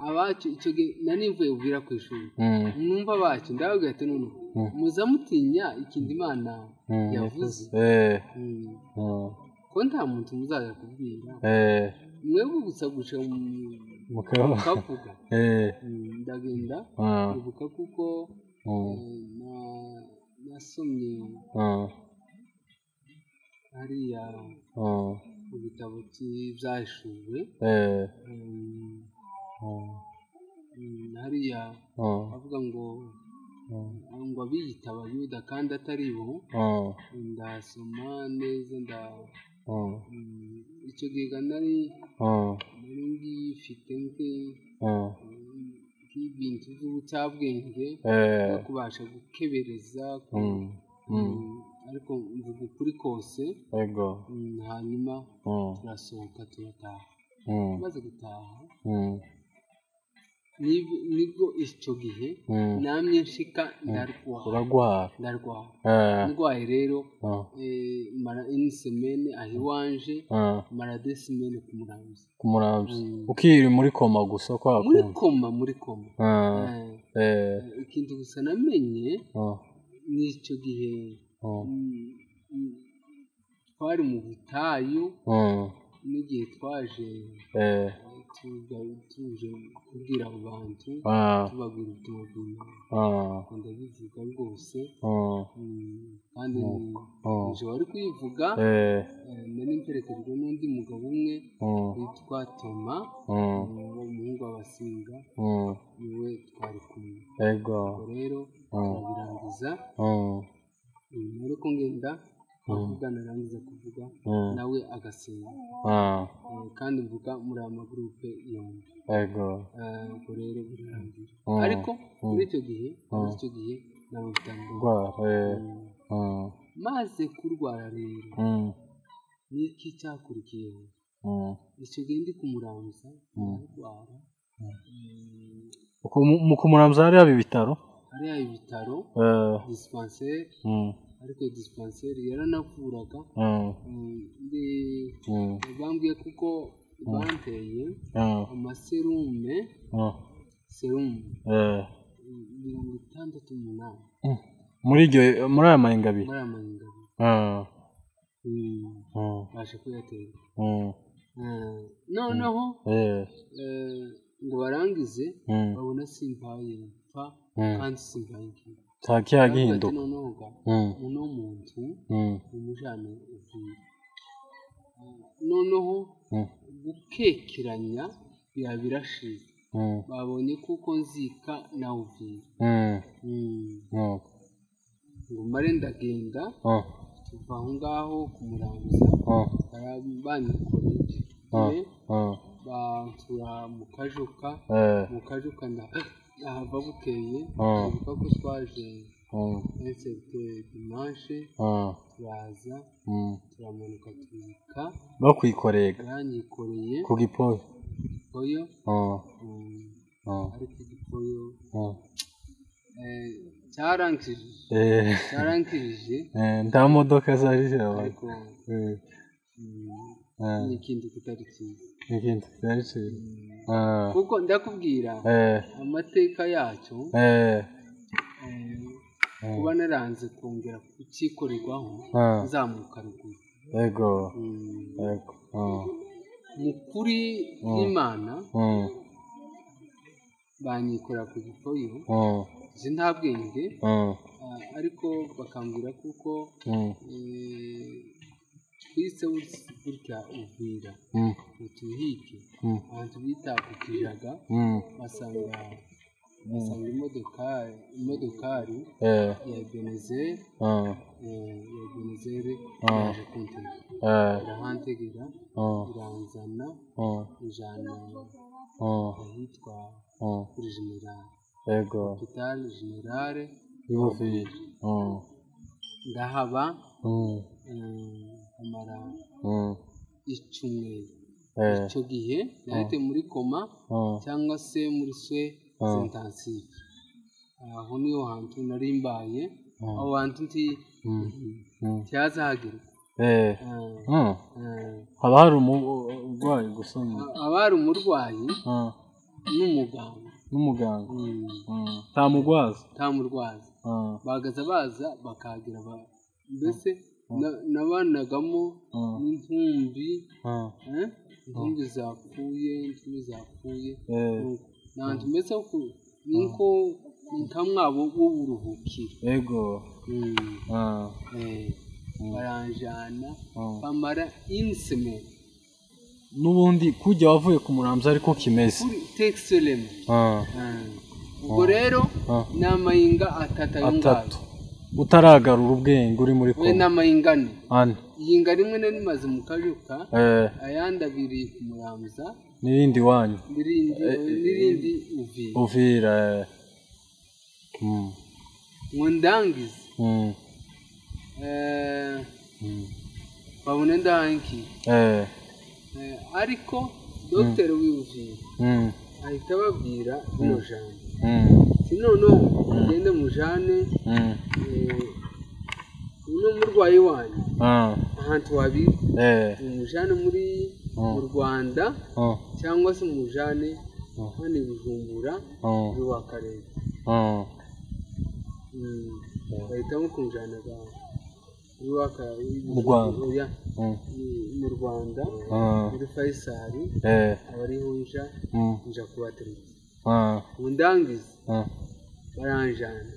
abacu icyo gihe nanivuye ubwira ku ishuri numva abacu ndababwira ati none muza mutinya ikindi Imana yavuze ko nta muntu muzaza kubwira mwebwe gusa guca mukavuga. Ndagenda ibuka kuko nasomye hariya mu bitabo byashuwe hariya bavuga ngo abiyita abayuda kandi atari bo ndasoma neza icyo gihe nari ngifite nk'ibintu by'ubucabwenge no kubasha gukebereza ariko mvuga ukuri kose hanyuma turasohoka turataha. Maze gutaha nibwo icyo gihe namye nshika ndarwara ndwaye rero mara inisemene aho iwanje mara desimene ku muramzi ukiri muri koma gusa muri koma ikintu gusa namenye n'icyo gihe twari mu butayu n'igihe twaje tuje kubwira abo bantu tubabwira ubutumwa bw'Imana ndabivuga rwose kandi nje wari kuyivuga nari mperekejwe n'undi mugabo umwe witwa Toma umuhungu w'Abasinga niwe twari kumwe rero turabirangiza ariko ngenda avuga narangiza kuvuga nawe agasenga kandi mvuga muri aya magurupe yombi ubwo rero birarangira ariko muri icyo gihe ntabwo bitandukanye maze kurwara rero niki cyakurikiyeho icyo gihe ndi kumuramza arwara mu kumuramza hariya ibitaro dispensaire ariko dispensaire yaranavuraga bambwiye kuko banteye amaserume mirongo itandatu n'umunani muri aya mahinga abiri baje kuyatera noneho ngo barangize babona simpaye mpfa kandi simpaye nkiba ntakihagihinduka noneho uno muntu umujane uvuye noneho gukekeranya biba birashize babonye kuko nzika nawe uvuye ngo mare ndagenda tuva aho ngaho kumuramza banyikoreye bantura mu kajuka nahava bukeye bibuka ko twaje ndetse dimanche turaza turamanuka tubika bakwikorega yanyikoreye ku gipoyo ariko igipoyo cyarankirije nta modoka zari ariko n'ikindi kitari cyiza kuko ndakubwira amateka yacyo kuba naranze kongera kukikorerwaho nzamuka ruguru yego mu kuri n'Imana banyikorera ku gipoyo nzi nta bwenge ariko bakambwira kuko twise burya uvira utuhike abantu bita ku Kijaga basanga imodokari ya Ebenezeri yaje kuntega irahantegera iranzana ijana ahitwa kuri Generale Hopital Generale y'Ubuvira ndahaba amara icyumweru icyo gihe nahite muri koma cyangwa se muri intensive aho niho hantu nari mbaye aho hantu cyazahagera haba hari umurwayi gusa haba hari umurwayi n'umuganga nta murwaza bagaza baza bakagira mbese nabanagamo n'intumbi zapfuye nanjye mbese niko nkamwabo w'uburuhukiro yego baranjana bamara insemeni n'ubundi kujya wavuye ku Muramvya ariko kimeze texeleme ubwo rero n'amayinga atatu utaragarura ubwenge uri muri koma n'amayinga ane iyinga rimwe nari maze mu Kajuka ayandi abiri ku Muramvya n'irindi wanyu n'irindi Uvira ngo ndangize babone ndanki ariko dogiteri w'Uvira ahita ababwira bino jambo noneho ugende mujane uno murwayi wanyu ahantu wabiri umujane mu Rwanda cyangwa se umujane hano i Bujumbura w'akarere bahitamo kumujana mu Rwanda muri Faisal abariho nja kubatereza mu ndangizi baranjana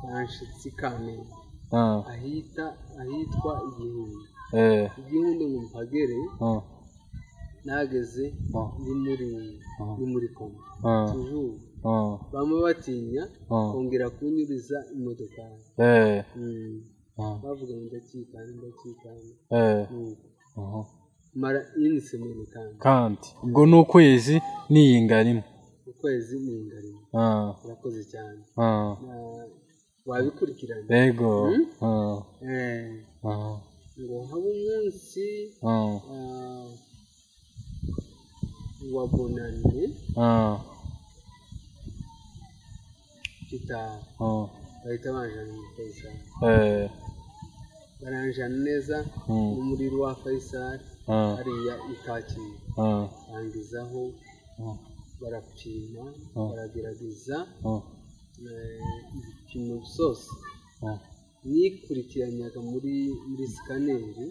banshitsi Kamenge ahitwa igihunde ngo mpagere nageze ni muri koma toujours bama batinya kongera kunyuriza imodoka bavuga ngo ndakikana mara insemeni kandi ubwo n'ukwezi n'iyinga rimwe urakoze cyane wabikurikirana yego ngo haba umunsi wa bonane bahita banjana mu Faisal baranjana neza n'umuriro wa Faisal hariya ikakira bangizaho barapima baragerageza ibipimo byose nikurikiranyaga muri sikaneri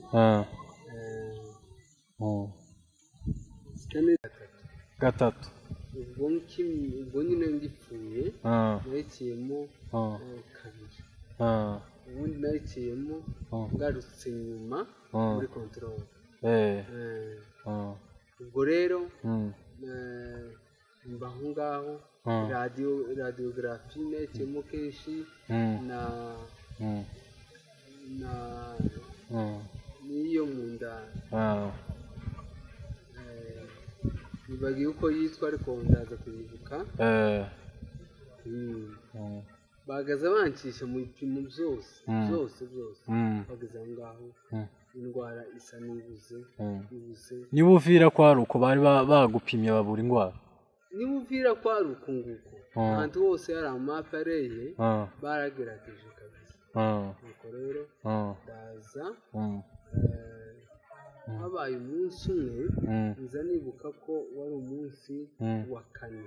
gatatu ubwo nyine ngipfuye narekeyemo kabiri ubundi narekeyemo ngarutse nyuma muri control ubwo rero mba aho ngaho radiography narekeyemo kenshi n'iyo mu nda nibagiye uko yitwa ariko ndaza kuyibuka bagaza bancisha mu bipimo byose bageze aho ngaho indwara isa n'ibuze niba uvira ko ari uko bari bagupimye babura indwara niba uvira ko ari uko nguko ahantu hose hari amapareye baragerageje kabisa nuko rero ndaza habaye umunsi umwe nza nibuka ko wari umunsi wa kane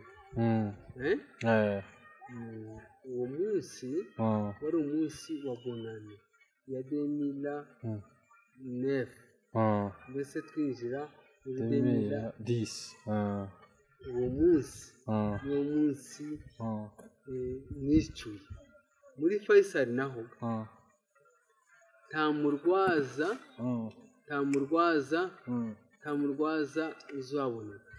uwo munsi wari umunsi wa bonane ya 2009 mbese twinjira muri 2010 uwo munsi niwo munsi nishyuye muri Faisal naho nta murwaza uzaboneka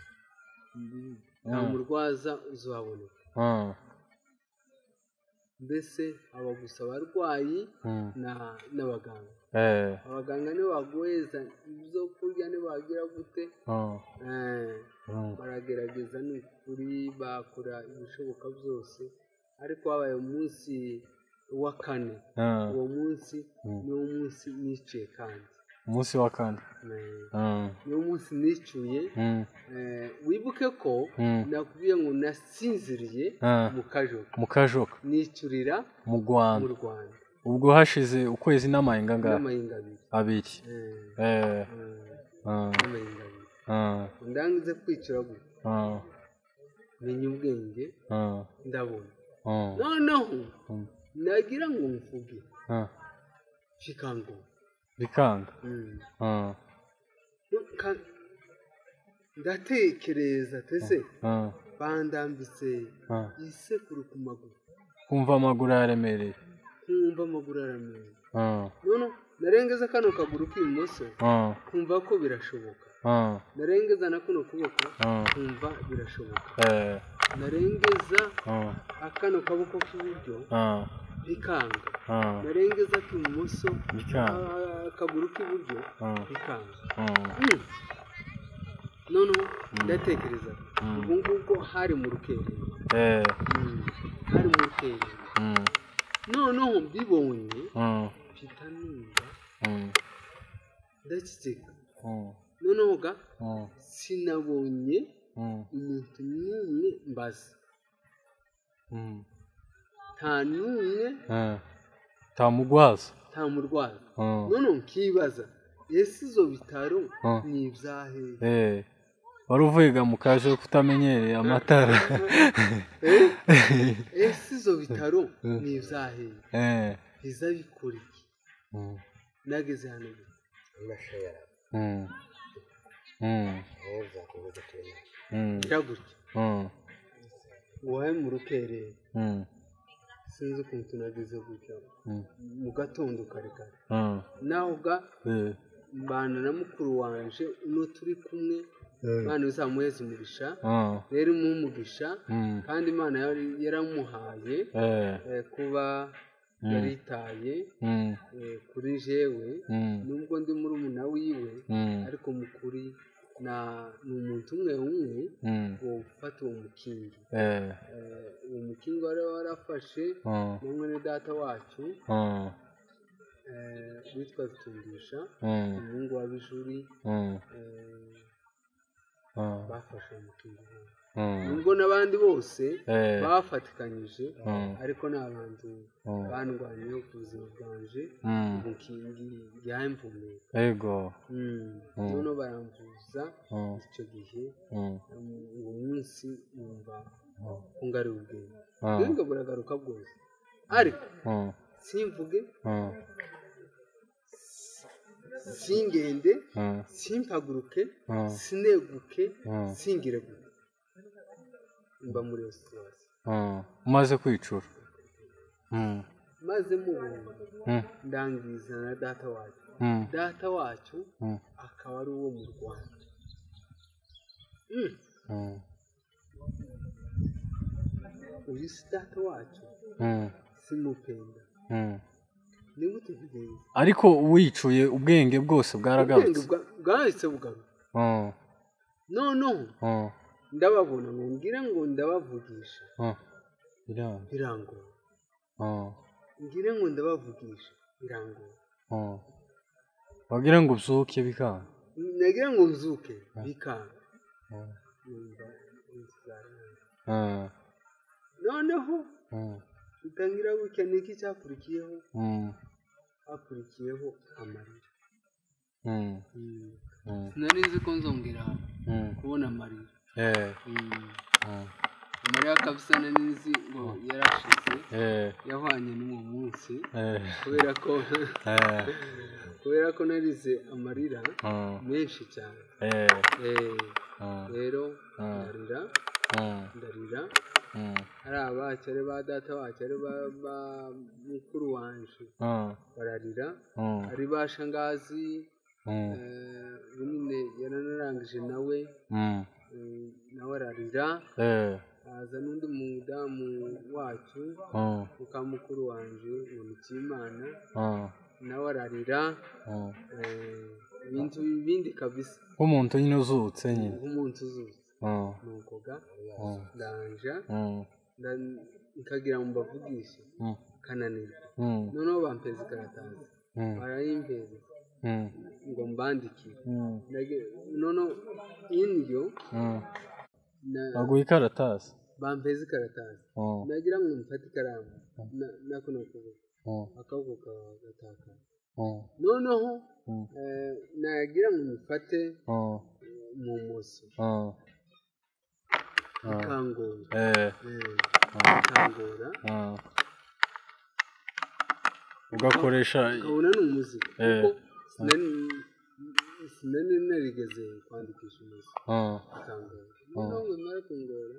mbese aba gusa abarwayi n'abaganga abaganga nibo baguheza ibyo kurya nibagira gute baragerageza ni ukuri bakora ibishoboka byose ariko habaye umunsi wa kane uwo munsi niwo munsi niciye kandi umunsi wa kane niwo munsi nicuye wibuke ko nakubwiye ngo nasinziriye mu kajoka nicurira mu Rwanda ubwo hashize ukwezi n'amahinga abiri ndangize kwicura gutya menya ubwenge ndabona noneho nagira ngo mvuge bikanga ndatekereza tese bandambitse isekuru ku maguru kumva amaguru yaremereye none narengeza kano kaguru k'ibumoso kumva ko birashoboka narengeza na kuno kuboko kumva birashoboka narengeza akano kaboko k'iburyo bikanga narengeza k'ibumoso akaguru k'iburyo bikanga noneho ndatekereza ubwo ngubwo hari mu rukerera noneho mbibonye mfita numva ndakitseka noneho sinabonye umuntu n'umwe mbaza nta n'umwe tamurwaza noneho nkibaza ese izo bitaro ni ibyahehe wari uvuga mu kaje kutamenyereye amatara ese izo bitaro ni ibyahehe biza bikora iki nageze hano ndagutya wowe mu rukerera sinzi ukuntu nageze gutya mu gatondo kare naho mbana na mukuru wanje uno turi kumwe Imana izamuheza umugisha rero umugisha kandi Imana yaramuhaye kuba yaritaye kuri jewe nubwo ndi muri umuna wiwe ariko mukuri ni umuntu umwe wo gufata uwo mukingi uwo mukingi wari warafashe n'umwe data wacu witwa Bitundisha umuhungu wa Bijuri bafashe umukingi nubwo n'abandi bose bafatikanyije ariko n'abantu bandwaniye ku buzima bwanje umukingi yamvumeka none baramvuza icyo gihe uwo munsi numva ngari ubwenge buragaruka bwose ariko simvuge singende simpaguruke sineguke singire gute mba muri iyo situation umaze kwicura maze mubona ndangiza na data wacu akaba ari uwo mu Rwanda uyu si data wacu simupenda ni gute bigenze ariko wicuye ubwenge bwose bwaragarutse bwahise bugaruka noneho ndababona ngo ngira ngo ndabavugisha birangora ngire ngo ndabavugisha birangora wagira ngo uzuke bikanga nagira ngo uzuke bikanga noneho utangira gukenera iki cyakurikiyeho hakurikiyeho amarira sinari nzi ko nzongera kubona amarira amarira kabisa nari nzi ngo yarashize yahwanye n'uwo munsi kubera ko narize amarira menshi cyane rero ndarira hari abakere ba data bakere ba mukuru wanje bararira ari ba shangazi bunine yaranarangije nawe ararira haza n'undi mudamu wacu mukamukuru wanje Umukimana nawe ararira ibindi kabisa nk'umuntu nyine uzutse nyine nk'umuntu uzutse nukoga ndanja nkagira ngo mbavugishe kananira noneho bampeza ikaratasi barayimpeza ngo mbandikire noneho indyo baguha ikaratasi bampeza ikaratasi nagira ngo mfate ikaramu nako akaboko kagataka noneho nagira ngo mfate mu moso ikangora ugakoresha ukabona ni umuziki kuko sinari narigeze kwandikisha umuziki ikangora noneho ngo mara kungora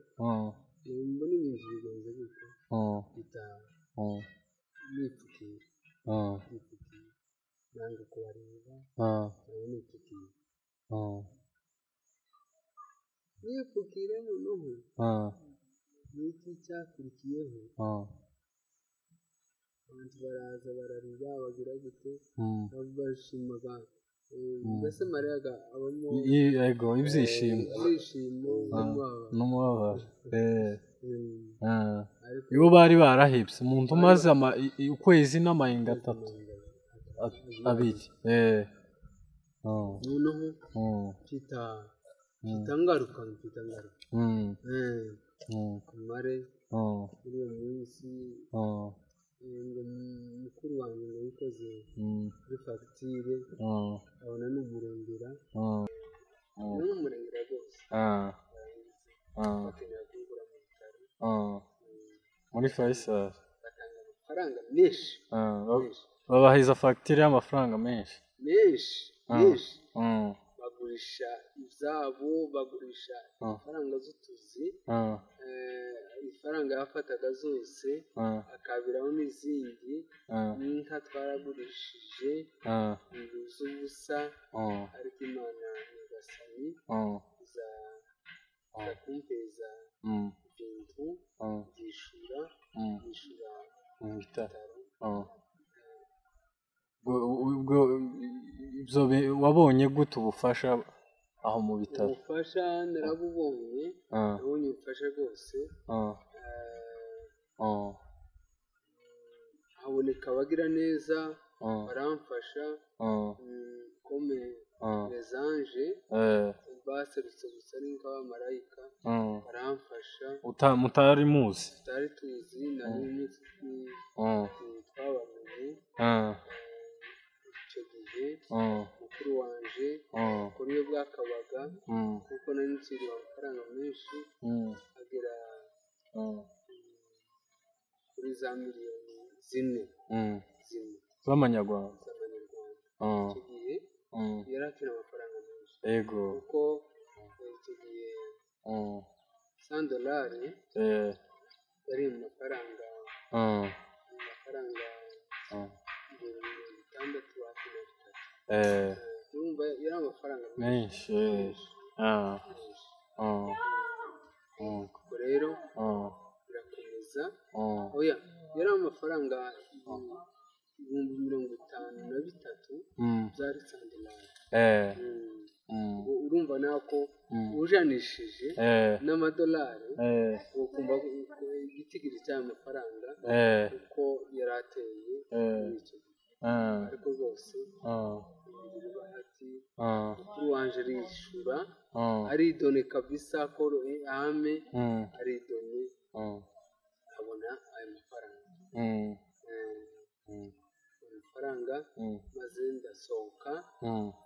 mbona ibintu bigenze gutyo bitaha nipfukira nanga kubareba nipfukira nipfukira noneho n'iki cyakurikiyeho abantu baraza bararira bagira gute bashima mbese mariyaga abamo yego ibyishimo n'umubabaro iyo bari barahebye umuntu umaze ukwezi n'amahinga 3 abiri noneho kitangaruka kumare muri uwo munsi ngo mukuru wanjye ngo yikoze kuri fagitire abona n'umurengera n'umurengera rwose bakenera kuyigura mu bitaro muri Faisal batanga amafaranga menshi babahiza fagitire y'amafaranga menshi bagurisha ibyabo bagurisha amafaranga z'utuzi ifaranga yafataga zose akabiraho n'izindi n'inka twaragurishije inzu z'ubusa ariko Imana nyagasani iza kumpeza ibintu byishura mu bitaro wabonye gute ubufasha aho mu bitaro ubufasha narabubonye nabonye ubufasha rwose haboneka abagira neza baramfasha kome les baserutse gusa ari nk'abamarayika baramfasha mutari muzi tutari tuzi nari umunsi twabamenye icyo gihe mukuru wanje kuri we bwakabaga kuko nari nshyiriwe amafaranga menshi agera kuri za miliyoni zimwe z'amanyarwanda icyo gihe yari akeneye amafaranga menshi yego kuko icyo gihe $100 yari mu mafaranga urumva yari amafaranga menshi ubwo rero birakomeza yari amafaranga 53,000 byari $100 urumva nako ujanishije n'amadolari ukumva igitigiri cy'amafaranga uko yarateye icyo ariko rwose bahati kuri wanje rishura aridone kabisa ko ame aridone abona ayo mafaranga maze ndasohoka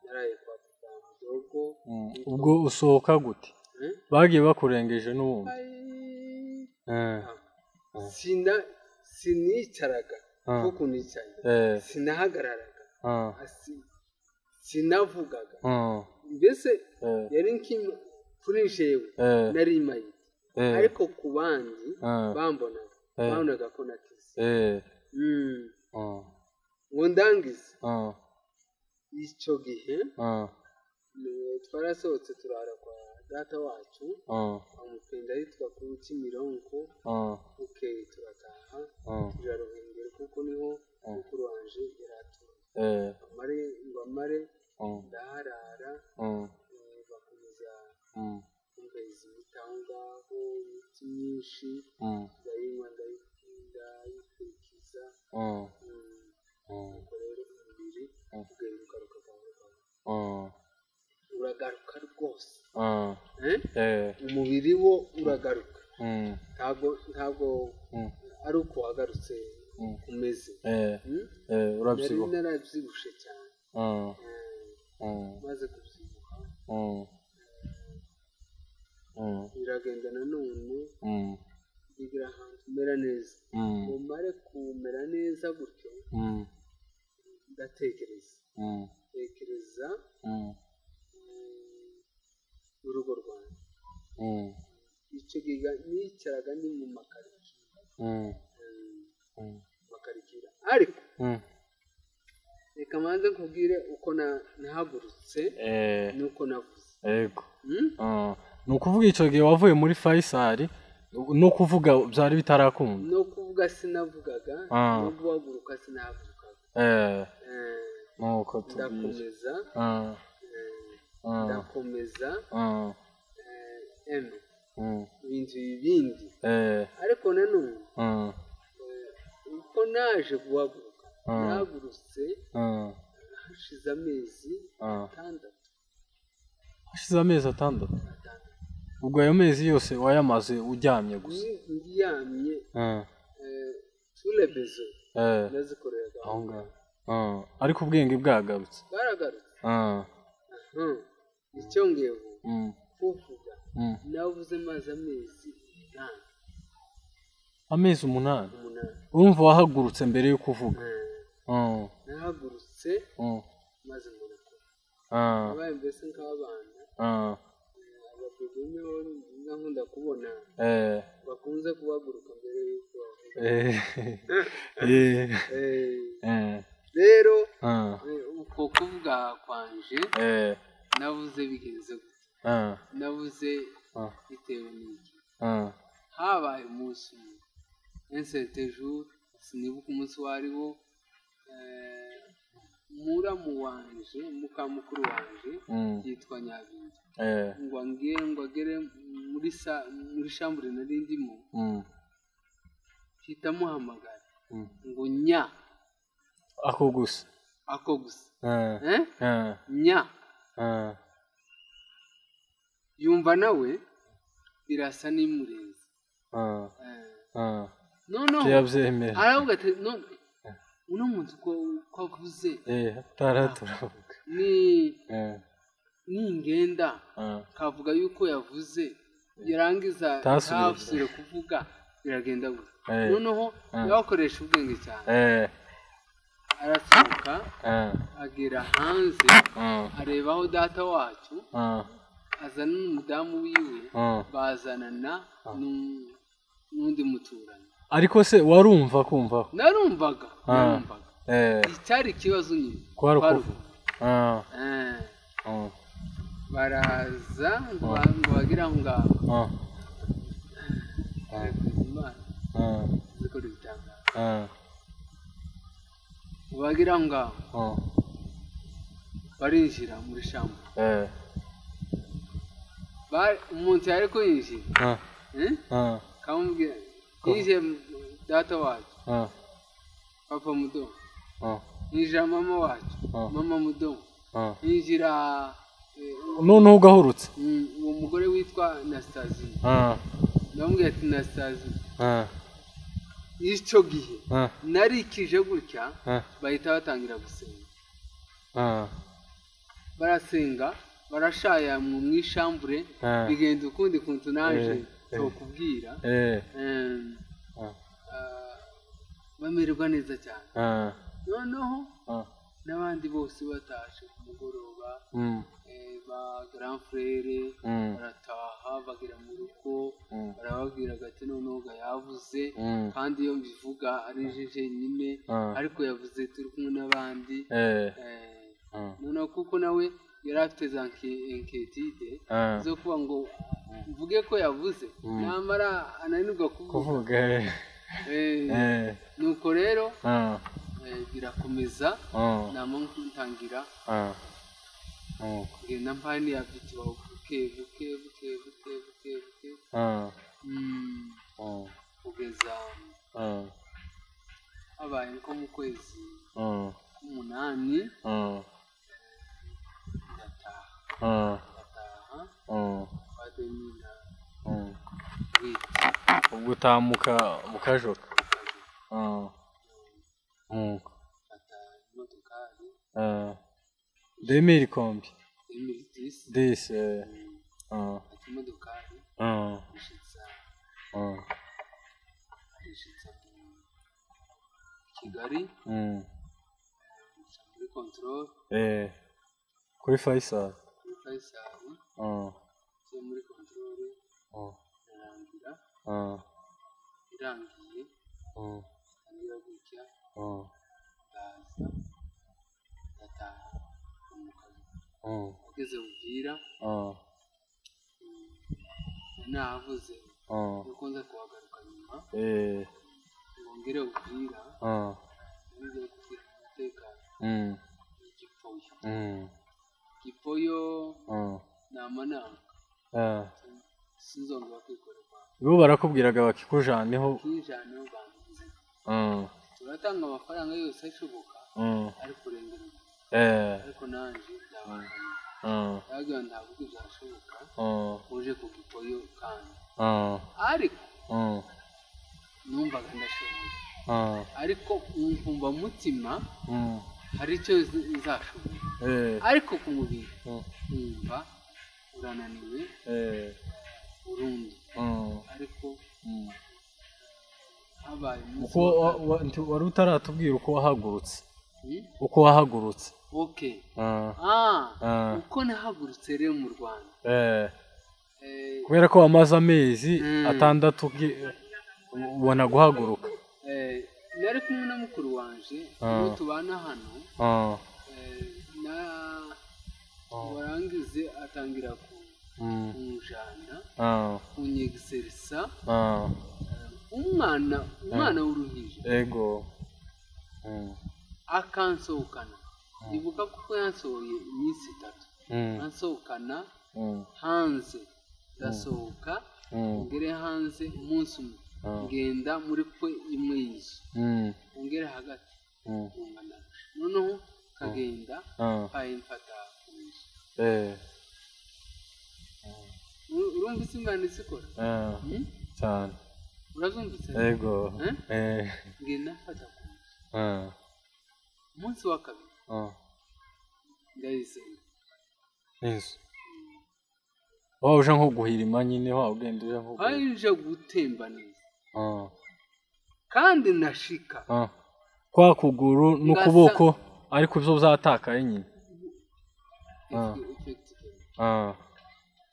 naraye kwa papa mudogo ubwo usohoka gute bagiye bakurengeje n'ubundi sinicaraga kuko nicaye sinahagararaga sinavugaga mbese yari kuri jewe nari imaye ariko ku bandi babonaga ko nakize ngo ndangize icyo gihe twarasohotse turara kwa data wacu amupenda yitwa ku Kimironko bukeye turataha tujya Ruhengeri kuko niho mukuru wanje yaratuye amare ndaharara bakomeza kumveza imiti aho ngaho imiti myinshi ndayinywa ndayikurikiza ubwo rero umubiri ugenda ugaruka uragaruka rwose umubiri wo uragaruka ntabwo ari uko wagarutse umeze urabyibuha narabyibushye cyane maze kubyibuha biragenda nanone bigira ahantu umera neza umare kumera neza gutyo ndatekereza urugo rwanjye icyo giga nicaraga ni mu makarikira ariko reka manze nkubwire uko nahagurutse nuko navuze yego ni ukuvuga icyo gihe wavuye muri Faisal no kuvuga byari bitarakunda no kuvuga sinavugaga no guhaguruka sinahagurukaga nuko ndakomeza ibintu bibindi ariko nanone uko naje guhaguruka nahagurutse hashize amezi atandatu ubwo ayo mezi yose wayamaze uryamye gusa ndyamye turebezo nazikoreraga aho ngaho ariko ubwenge bwagarutse icyo ngewe kuvuga navuze maze amezi 8 urumva wahagurutse mbere yo kuvuga nahagurutse maze murakora abaye mbese nk'abana ababyeyi nkunda kubona bakunze kuhaguruka mbere y'uko rero uko kuvuga kwanje navuze bigenze gute navuze bitewe n'iki habaye umunsi inserte jour sinibuka umunsi wariwo muramu wanje mukamukuru wanje yitwa Nyabingi ngo agere muri shambure nari ndimo hita muhamagara ngo nya ako gusa nya yumva nawe birasa n'imurenze yabyemera aravuga ati uno muntu ko avuze taravuga ni ngenda kavuga yuko yavuze yarangiza ntafusire kuvuga biragenda gutya noneho yakoresha ubwenge cyane arasohoka agera hanze areba aho data wacu azana n'umudamu wiwe bazanana n'undi muturanyi ariko se warumva kumvaho narumvaga icyari ikibazo nyine baraza ngo bagire aho ngaho zikora ibitangaza bagira aho ngaho barinjira muri shamba umuntu yari kuyinjira kamubwira yinjiye data wacu papa mudomo yinjira mama wacu mama mudomo yinjira noneho ugahurutse uwo mugore witwa Anastasia ndamubwira ati Anastasia icyo gihe narikije gutya bahita batangira gusenga barasenga barashaya mu mwishambure bigenda ukundi kuntu naje tokubwira bamererwa neza cyane noneho n'abandi bose bataje ku mugoroba ba grand frere barataha bagera mu rugo barababwira gati noneho yavuze kandi iyo mbivuga ari jeje nyine ariko yavuze turi kumwe n'abandi noneho kuko nawe yari afite za inquiétude zo kuba ngo mvuge ko yavuze Amara ananirwa kuvuga nuko rero birakomeza nama ntangira ngenda mpani ya biti buke kugeza habaye nko mu kwezi k'umunani ndataha bademina ubwo utamuka mukajoka fata imodokari 2000 kombi 2010 fata imodokari ishitsa Kigali muri control kuri Faisal muri control irangira irangiye ngira gutya ndaza ndataha umukazi ugeze ubwira navuze uko nza kuhagaruka nyuma ngo ngire ubwira ngiye kubwira umutekano igipoyo namanama sinzongera kwikorera bo barakubwiraga bakikujaneho bangize turatanga amafaranga yose ashoboka ariko urengera ariko nanje ndabana yagira ntabwo byashoboka uje ku gipoyo kandi ariko numvaga ndashimye ariko nkumva mutima hari icyo izashobora ariko ku mubiri nkumva urananiwe urundi ariko habaye uko wari utaratubwira uko wahagurutse okay uko nahagurutse rero mu Rwanda kubera ko wamaze amezi atandatu ubona guhaguruka nari kumwe na mukuru wanje ubu tubana hano warangize atangira kumujana kunyegiserisa umwana w'uruhinja ego akansohokana ndibuka kuko yansohoye iminsi 3 ansohokana hanze ndasohoka ngere hanze umunsi umwe ngenda muri kwe imwe y'inzu ngere hagati noneho kagenda mfata kunzu urumva isingana isikora cyane urazumvise yego ngenda mfata kunzu umunsi wa kabiri ndayisenga inzu waba uje nko guhirima nyine waba ugenda uje nko aje gutemba neza kandi nashika kwa kuguru n'ukuboko ariko byo byatakaye nyine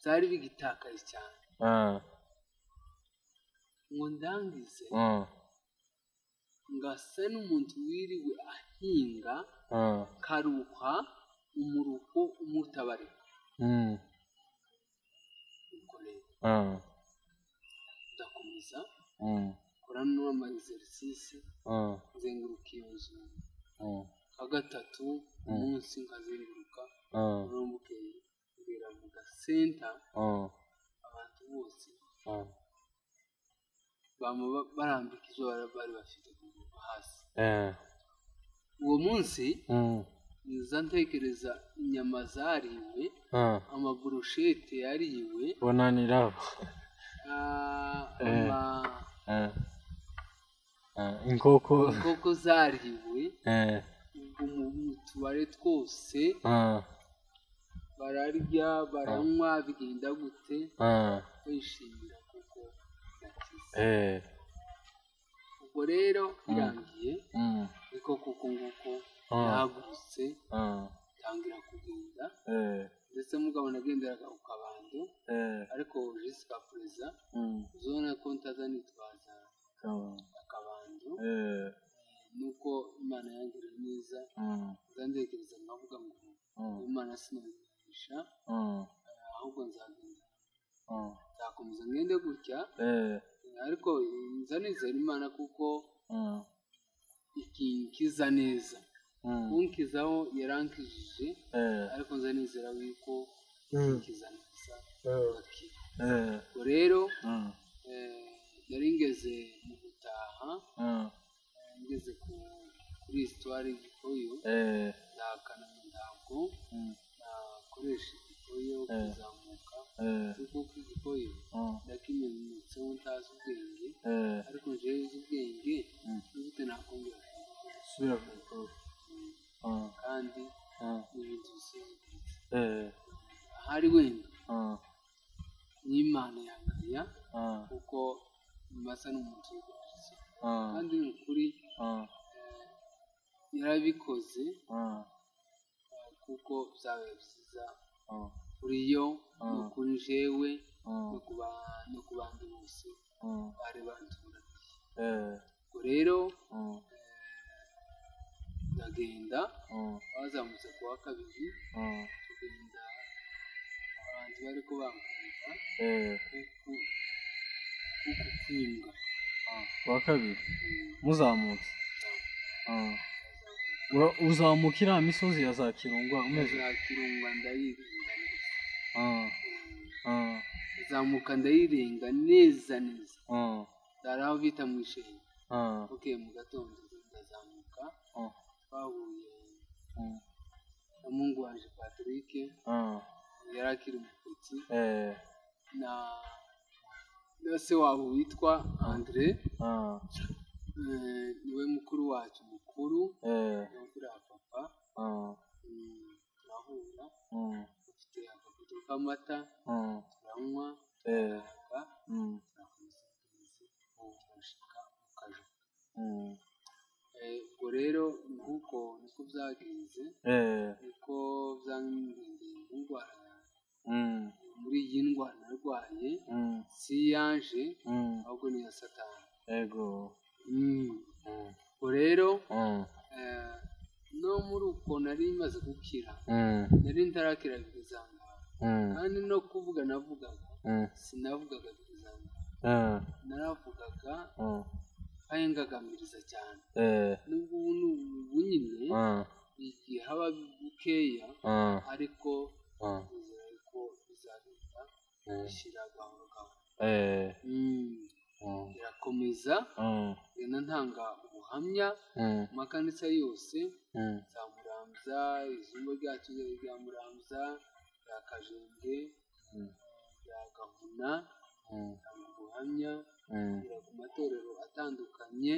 byari bigitakaye cyane ngo ndangize ngasa n'umuntu wiriwe ahinga karuha umuruho umutabarika ndakomeza kora n'ama exercice nzenguruka iyo nzu kagatatu umunsi nkazenguruka urumbuke ngera mu gasenta bose barambika izo bari bafite hasi uwo munsi niza ntekereza inyama zariwe amaburushete yariwe bonaniraho inkoko zariwe mu tubare twose bararya baranywa bigenda gute bishimira kuko nakize ubwo rero birangiye niko kuko nguko yahagurutse tangira kugenda ndetse mugabo nagenderaga ku kabando ariko jusqu'à présent uzona ko ntazanitwaza akabando nuko Imana yangiriye neza nzandekereza nkavuga ngo Imana sinayigisha ahubwo nzagenda nzakomeza ngende gutya ariko nzanizera Imana kuko ikinkiza neza unkizaho yarankijije ariko nzanizera yuko inkiza neza ubwo rero nari ngeze mu gutaha ngeze kuri histoire y'igikoyo ndahakana ntabwo nakoresha igikoyo kuzamuka kuko igikoyo ndakimenyetseho ntazi ubwenge ariko njyewe uzi ubwenge n'ubute nakongera subira ku gikoyo kandi n'ibintu bisigaye ahari wenda n'Imana yangaya kuko masa n'umuntu w'igikoyo kandi ni ukuri yarabikoze kuko byabaye byiza kuri yo no kuri jewe no ku bandi bose bari banturaniye ubwo rero ndagenda bazamutse ku wa kabiri tugenda abantu bari ko bankunda kuko kwimbwa ku wa kabiri muzamutse uzamuka iriya misozi ya za Kirungwa umeze za Kirungwa ndayirenga uzamuka ndayirenga neza neza hari aho bita mu Ishenga mu gatondo ndazamuka twahuye na mungu wanje Patrick yari akiri umupetsi na se wabo witwa Andre niwe mukuru wacu mukuru yumvira papa turahura dufite akabuto k'amata turanywa turaga turashika mu kajo ubwo rero nkuko niko byagenze niko byangendeye indwara muri iyi ndwara narwaye si yanje ahubwo ni ya Satani yego ubwo rero no muri uko nari maze gukira nari ntarakira bizanga kandi no kuvuga navugaga sinavugaga bizanga naravugaga ayengagamiriza cyane n'ubwo ubu nyine igihe haba bukeya ariko bizagenda bishyira gahoro gahoro irakomeza ngenda ntanga ubuhamya mu makanisa yose za Muramza izumba ryacu rya Muramza rya Kajenge rya Gahuna ntanga ubuhamya ngera ku matorero atandukanye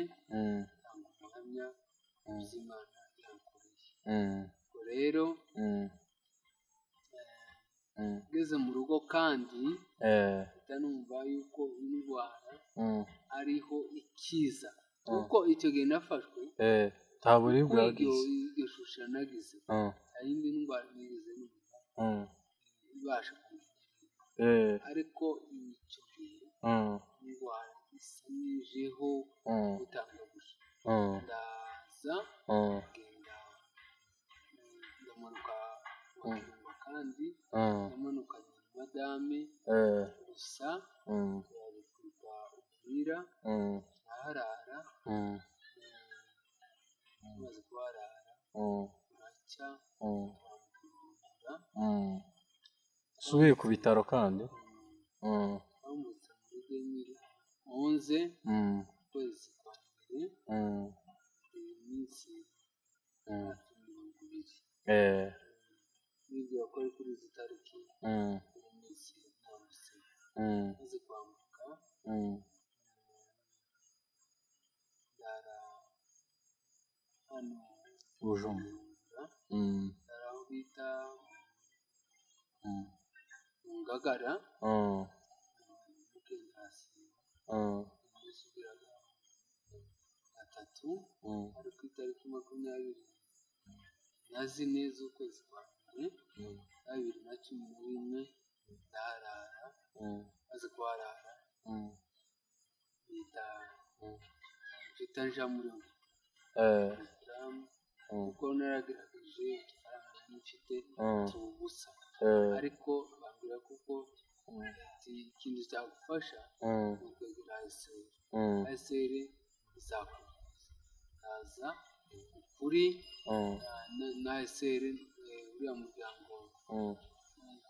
ntanga ubuhamya bw'Imana yankoreye ubwo rero ngeze mu rugo kandi numva yuko indwara ariho ikiza kuko icyo gihe nafashwe nta buribwe iryo shusho nagize hari indi ndwara nigeze numva ibasha kumenya ariko icyo gihe indwara isa nijeho gutanga gusa ndaza ngenda ndamanuka Kirungwa kandi ndamanukanye na madame gusa turabitwika ubwira turaharara tumaze kuharara turacya turamukirura usubiye ku bitaro kandi muze ukwezi kwa mbere iminsi 20 nibyo ko kuri izi tariki iminsi maze kwambuka yara hano Bujumbura aho bita Ngagara gatatu ari ku itariki 24 z'ukwezi kwa mbere 2011 ndarara maze kuharara mfite njamuro kuko naragerageje mfite tubusa ariko bambwira kuko ikintu cyagufasha kwegera iseri izakuza kuri na iseri uriya muryango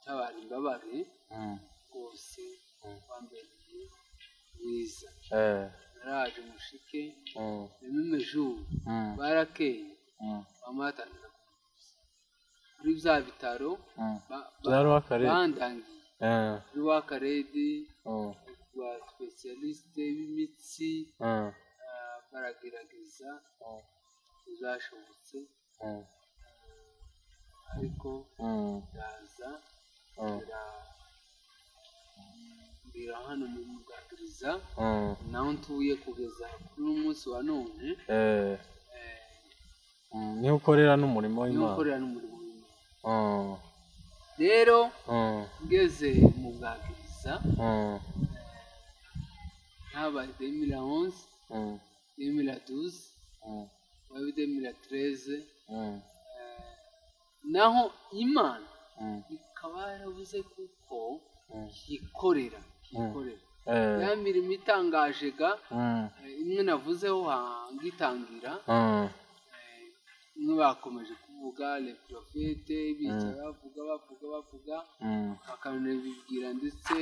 tabara imbabare Kose wambereye mwiza naraje mushike nemeju barakeye bamatangira kuri bya bitaro bandangiye kuri wakaredi wa specialiste b'imitsi baragerageza bizashobotse ariko ndaza mbira hano mu mugandiriza naho ntuye kugeza kuri umunsi wa none niho ukorera n'umurimo w'Imana rero ngeze mu bwagiriza habaye 2011 2012 2013 naho Imana ikaba yaravuze kuko yikorera ya mirimo itangaje ga imwe navuzeho hangitangira imwe bakomeje kuvuga le prophète bicara bavuga bakanabibwira ndetse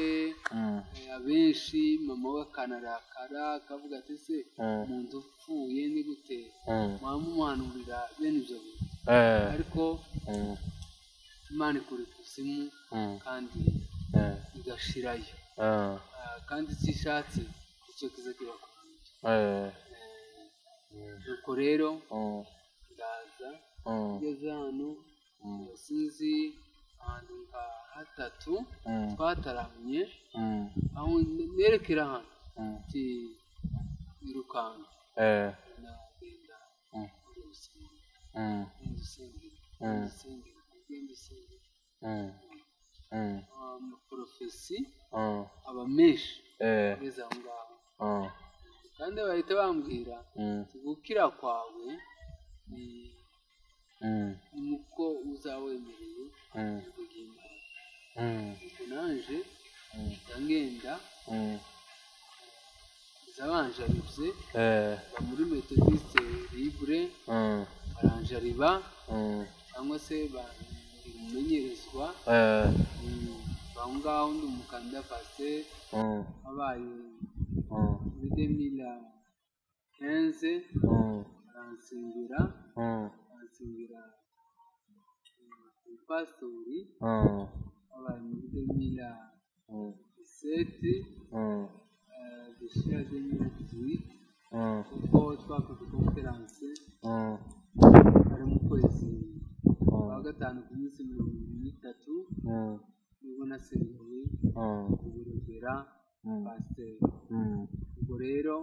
abenshi mama we akanarakara akavuga ati se umuntu upfuye ni gute mwamuhanurira bene ibyo bintu ariko Imana ikora ikuzimu kandi igashirayo kandi kishatse icyo kiza kibakomeye nuko rero ndaza ngeze hano sinzi ahantu nka hatatu twataramye aho nerekera hano irukanga nagenda amaprofesi aba menshi ageze aho ngaho kandi bahita bambwira gukira kwawe nuko uzawemereye kugimana nanje ndangenda zabanjaribye muri metodiste libre baranjariba cyangwa se umumenyerezwa aho ngaho ndi umukandida pasteur wabaye muri 2015 aransengera pastori wabaye muri 2017 gushyira 2018 kuko twakoze conference ari mu kwezi kwa gatanu ku minsi 23 nibwo nasengeye kuburebera pasiteri ubwo rero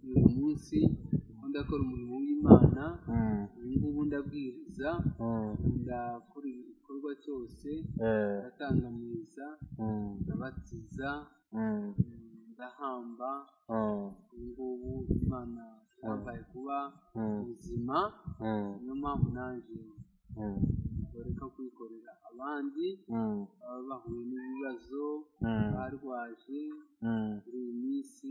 uyu munsi ndakora umurimo w'Imana ubu ngubu ndabwiriza ndakora igikorwa cyose ndatanga misa ndabatiza ndahamba ubu ngubu Imana yampaye kuba ubuzima niyo mpamvu nanjye bareka kwikorera abandi baba bahuye n'ibibazo barwaje muri iyi minsi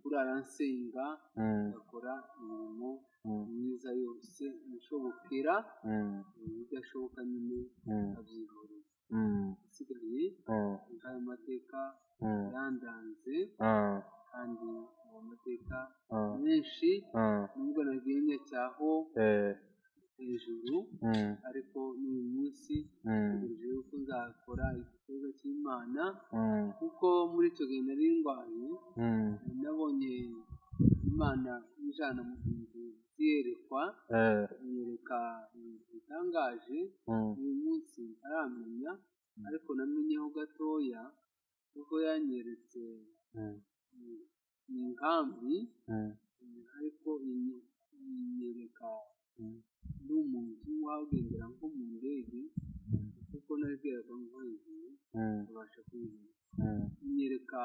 kurara nsenga ngakora imirimo myiza yose ishobokera ibidashoboka nyine abyihorera isigaye ayo mateka yandanze kandi ayo mateka menshi nubwo nagiye nyacyaho hejuru ariko n'uyu munsi ntegereje yuko nzakora igikorwa cy'Imana kuko muri icyo gihe nari ndwaye nabonye Imana ijana mu bintu byerekwa inyereka ibintu bitangaje uyu munsi ntaramenya ariko namenyeho gatoya kuko yanyeretse inkambi ariko inyereka n'umuntu wagendera nko mu ndege kuko nabwiraga ngo hejuru abasha kubibona inyereka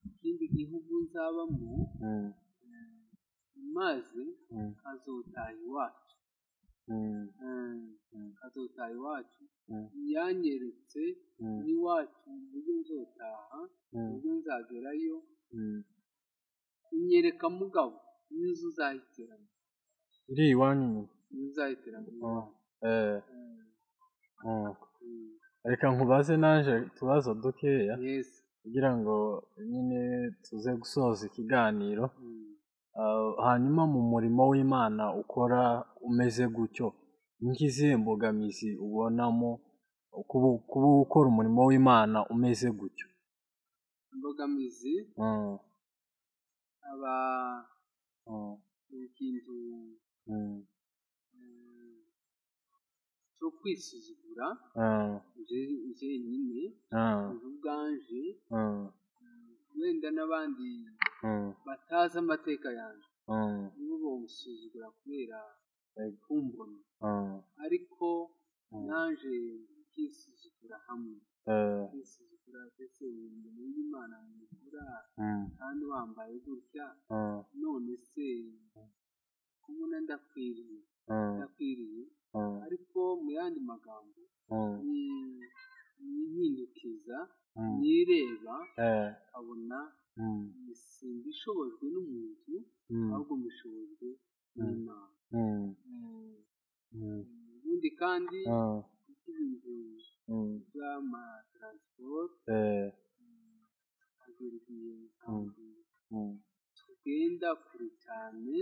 ikindi gihugu nzabamo maze azotaha iwacu azotaha iwacu yanyeretse n'iwacu uburyo nzotaha uburyo nzagerayo inyereka mugabo n'inzu uzahitiramo iri iwanyu inzu uzahitiramo reka nkubaze naje utubazo dukeya kugira ngo nyine tuze gusoza ikiganiro hanyuma mu murimo w'Imana ukora umeze gutyo n'izihe mbogamizi ubonamo kuba ukora umurimo w'Imana umeze gutyo imbogamizi aba ikintu cyo kwisuzugura njyenyine ubwanje wenda n'abandi batazi amateka yanjye nibo bamusuzugura kubera kumbona ariko naje kwisuzugura hamwe kwisuzugura ndetse umuntu w'Imana mukura kandi wambaye gutya none se kumuna ndakwiriye ariko mu yandi magambo nihindukiza nireba abona simbishobojwe n'umuntu ahubwo mbishobojwe n'Imana ubundi kandi ibintu by'amatransport agiriye tugenda kure cyane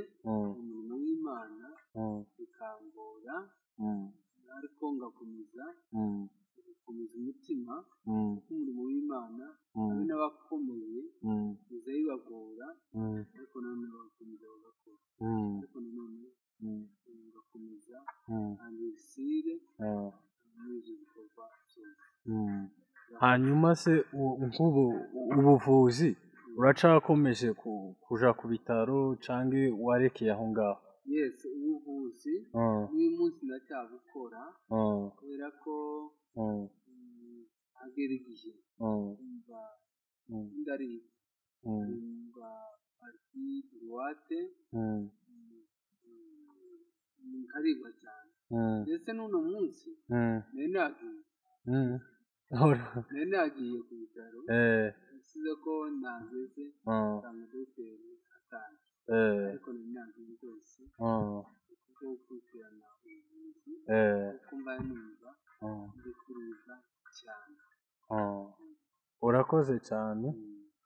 umurimo w'Imana bikangora ariko ngakomeza umutima kuko umurimo w'Imana hamwe n'abakomeye biza bibagora ariko nanone bagakomeza bagakora ariko nanone ngakomeza angirisire muri ibyo bikorwa byose hanyuma se nk'ubu ubuvuzi uracakomeje kuja ku bitaro cyangwa warekeye aho ngaho ubuvuzi n'uyu munsi ndacyabukora kubera ko agera igihe umva ndaribwa umva parti droite nkaribwa cyane ndetse n'uno munsi nari nagiye ku bitaro nsize ko nageze nsanga dogiteri atanze ariko nari nagiye rwose kuko gukurikirana ubuvuzi kuko mbaye numva ndikuruza cyane urakoze cyane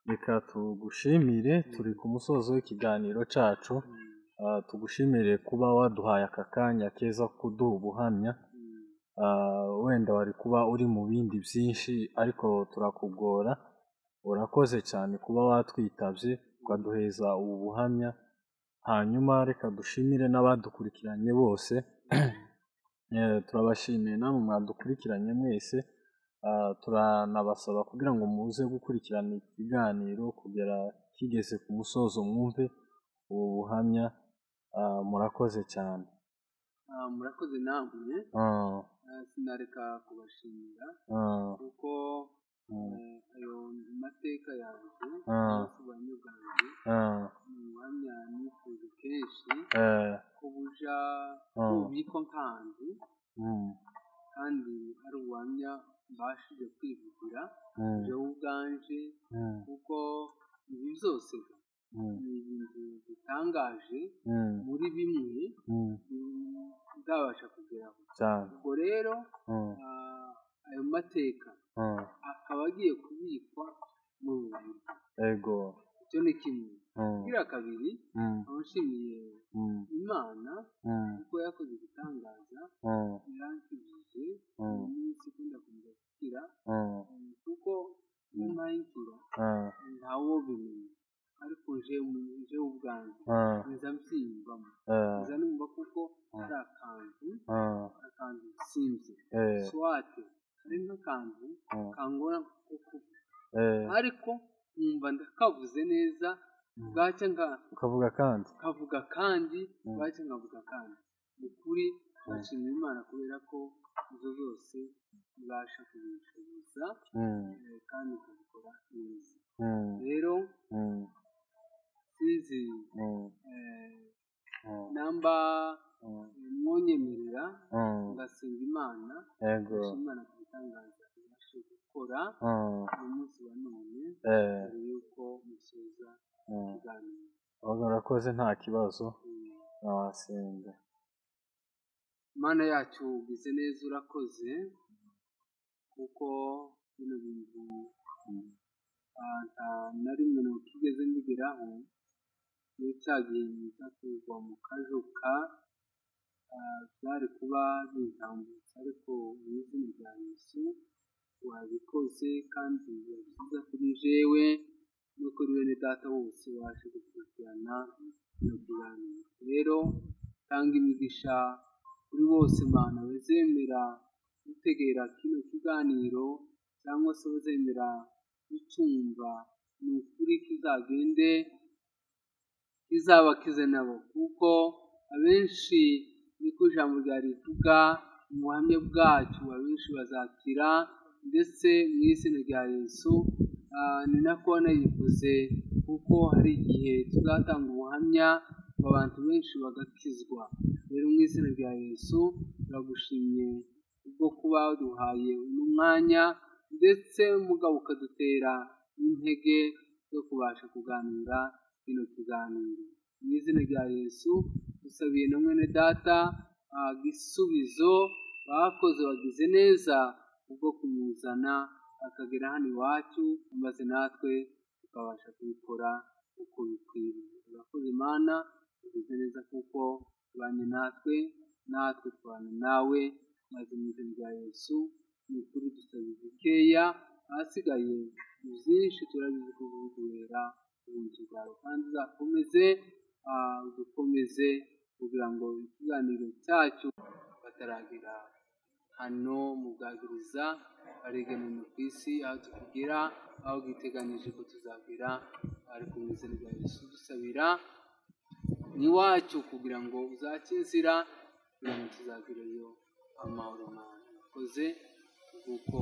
reka tugushimire turi ku musozo w'ikiganiro cyacu tugushimire kuba waduhaye aka kanya keza kuduha ubuhamya wenda wari kuba uri mu bindi byinshi ariko turakugora urakoze cyane kuba watwitabye ukaduheza ubu buhamya hanyuma reka dushimire n'abadukurikiranye bose turabashimiye namwe mwadukurikiranye mwese turanabasaba kugira ngo muze gukurikirana ikiganiro kugera kigeze ku musozo mwumve ubu buhamya murakoze cyane murakoze namwe sinareka kubashimira kuko ayo mateka yanjye ubuhamya bwanjye ni ubuhamya nifuje kenshi ko buja bubikwa nk'ahantu kandi ari ubuhamya mbashije kwivugira jewe ubwanje kuko ibi byose ni ibintu bitangaje muri bimwe nzabasha kugeraho ubwo rero ayo mateka akaba agiye kubikwa mu buryo. Yego. Icyo ni kimwe. Kira kabiri abashimiye Imana kuko yakoze igitangaza yarankijije umunsi ikunda kumenya gukira kuko nyuma y'inkira ntawo bimenya ariko je ubwanjye nza mbyiyumvamo nza numva kuko ari akantu sinzi swate ari nk'akantu kangora kuko ariko numva ndakavuze neza bwacya ukavuga kandi bwacya nkavuga kandi ni kuri bashimira Imana kubera ko izo zose ibasha kubishoboza kandi ikabikora neza. Rero sinzi namba mwonyemerera ngasenga Imana Imana kubitangaza ibashe gukora umunsi wa none mbere yuko musoza kuganira. Urakoze nta kibazo nawasenga. Mana yacu ugize neza urakoze kuko bino bintu na rimwe ntukigeze mbigeraho iyo cyagiye nza kugwa mu kajuka byari kuba bintambutse ariko mu izina rya Yesu wabikoze kandi wabyiza kuri jewe no kuri bene data bose waje gukurikirana no kuganira. Rero tanga imigisha kuri bose Mana bazemera gutegera kino kiganiro cyangwa se bazemera gucumva ni ukuri kizagende kizabakize nabo kuko abenshi niko ijambo ryarivuga mu buhamya bwacu abenshi bazakira ndetse mu izina rya Yesu ni nako nayivuze kuko hari igihe tuzatanga ubuhamya abantu benshi bagakizwa. Rero mu izina rya Yesu turagushimye kubwo kuba duhaye umwanya ndetse mugabo ukadutera intege zo kubasha kuganira kino kiganiro. Mu izina rya Yesu dusabiye na mwene data igisubizo bakoze bagize neza kubwo kumuzana akagera hano iwacu maze natwe tukabasha kubikora uko bikwiriye. Urakoze Imana ugize neza kuko tubanye natwe tubana nawe maze mu izina rya Yesu ni ukuri dusabiye bikeya ahasigaye byinshi turabizi ko biduhera ubuntu bwawe kandi uzakomeze kugira ngo ikiganiro cyacu bataragera hano mu bwagiriza bareganwe ku isi aho tukugira aho giteganyije ko tuzabwira ariko mu izina rya Yesu dusabira n'iwacu kugira ngo uzace inzira kugira ngo tuzagireyo amahoro Mana. Urakoze kuko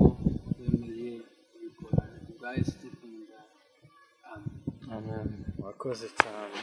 wemeye kubikora bwa Yesu dukunda. Amen. Wakoze cyane.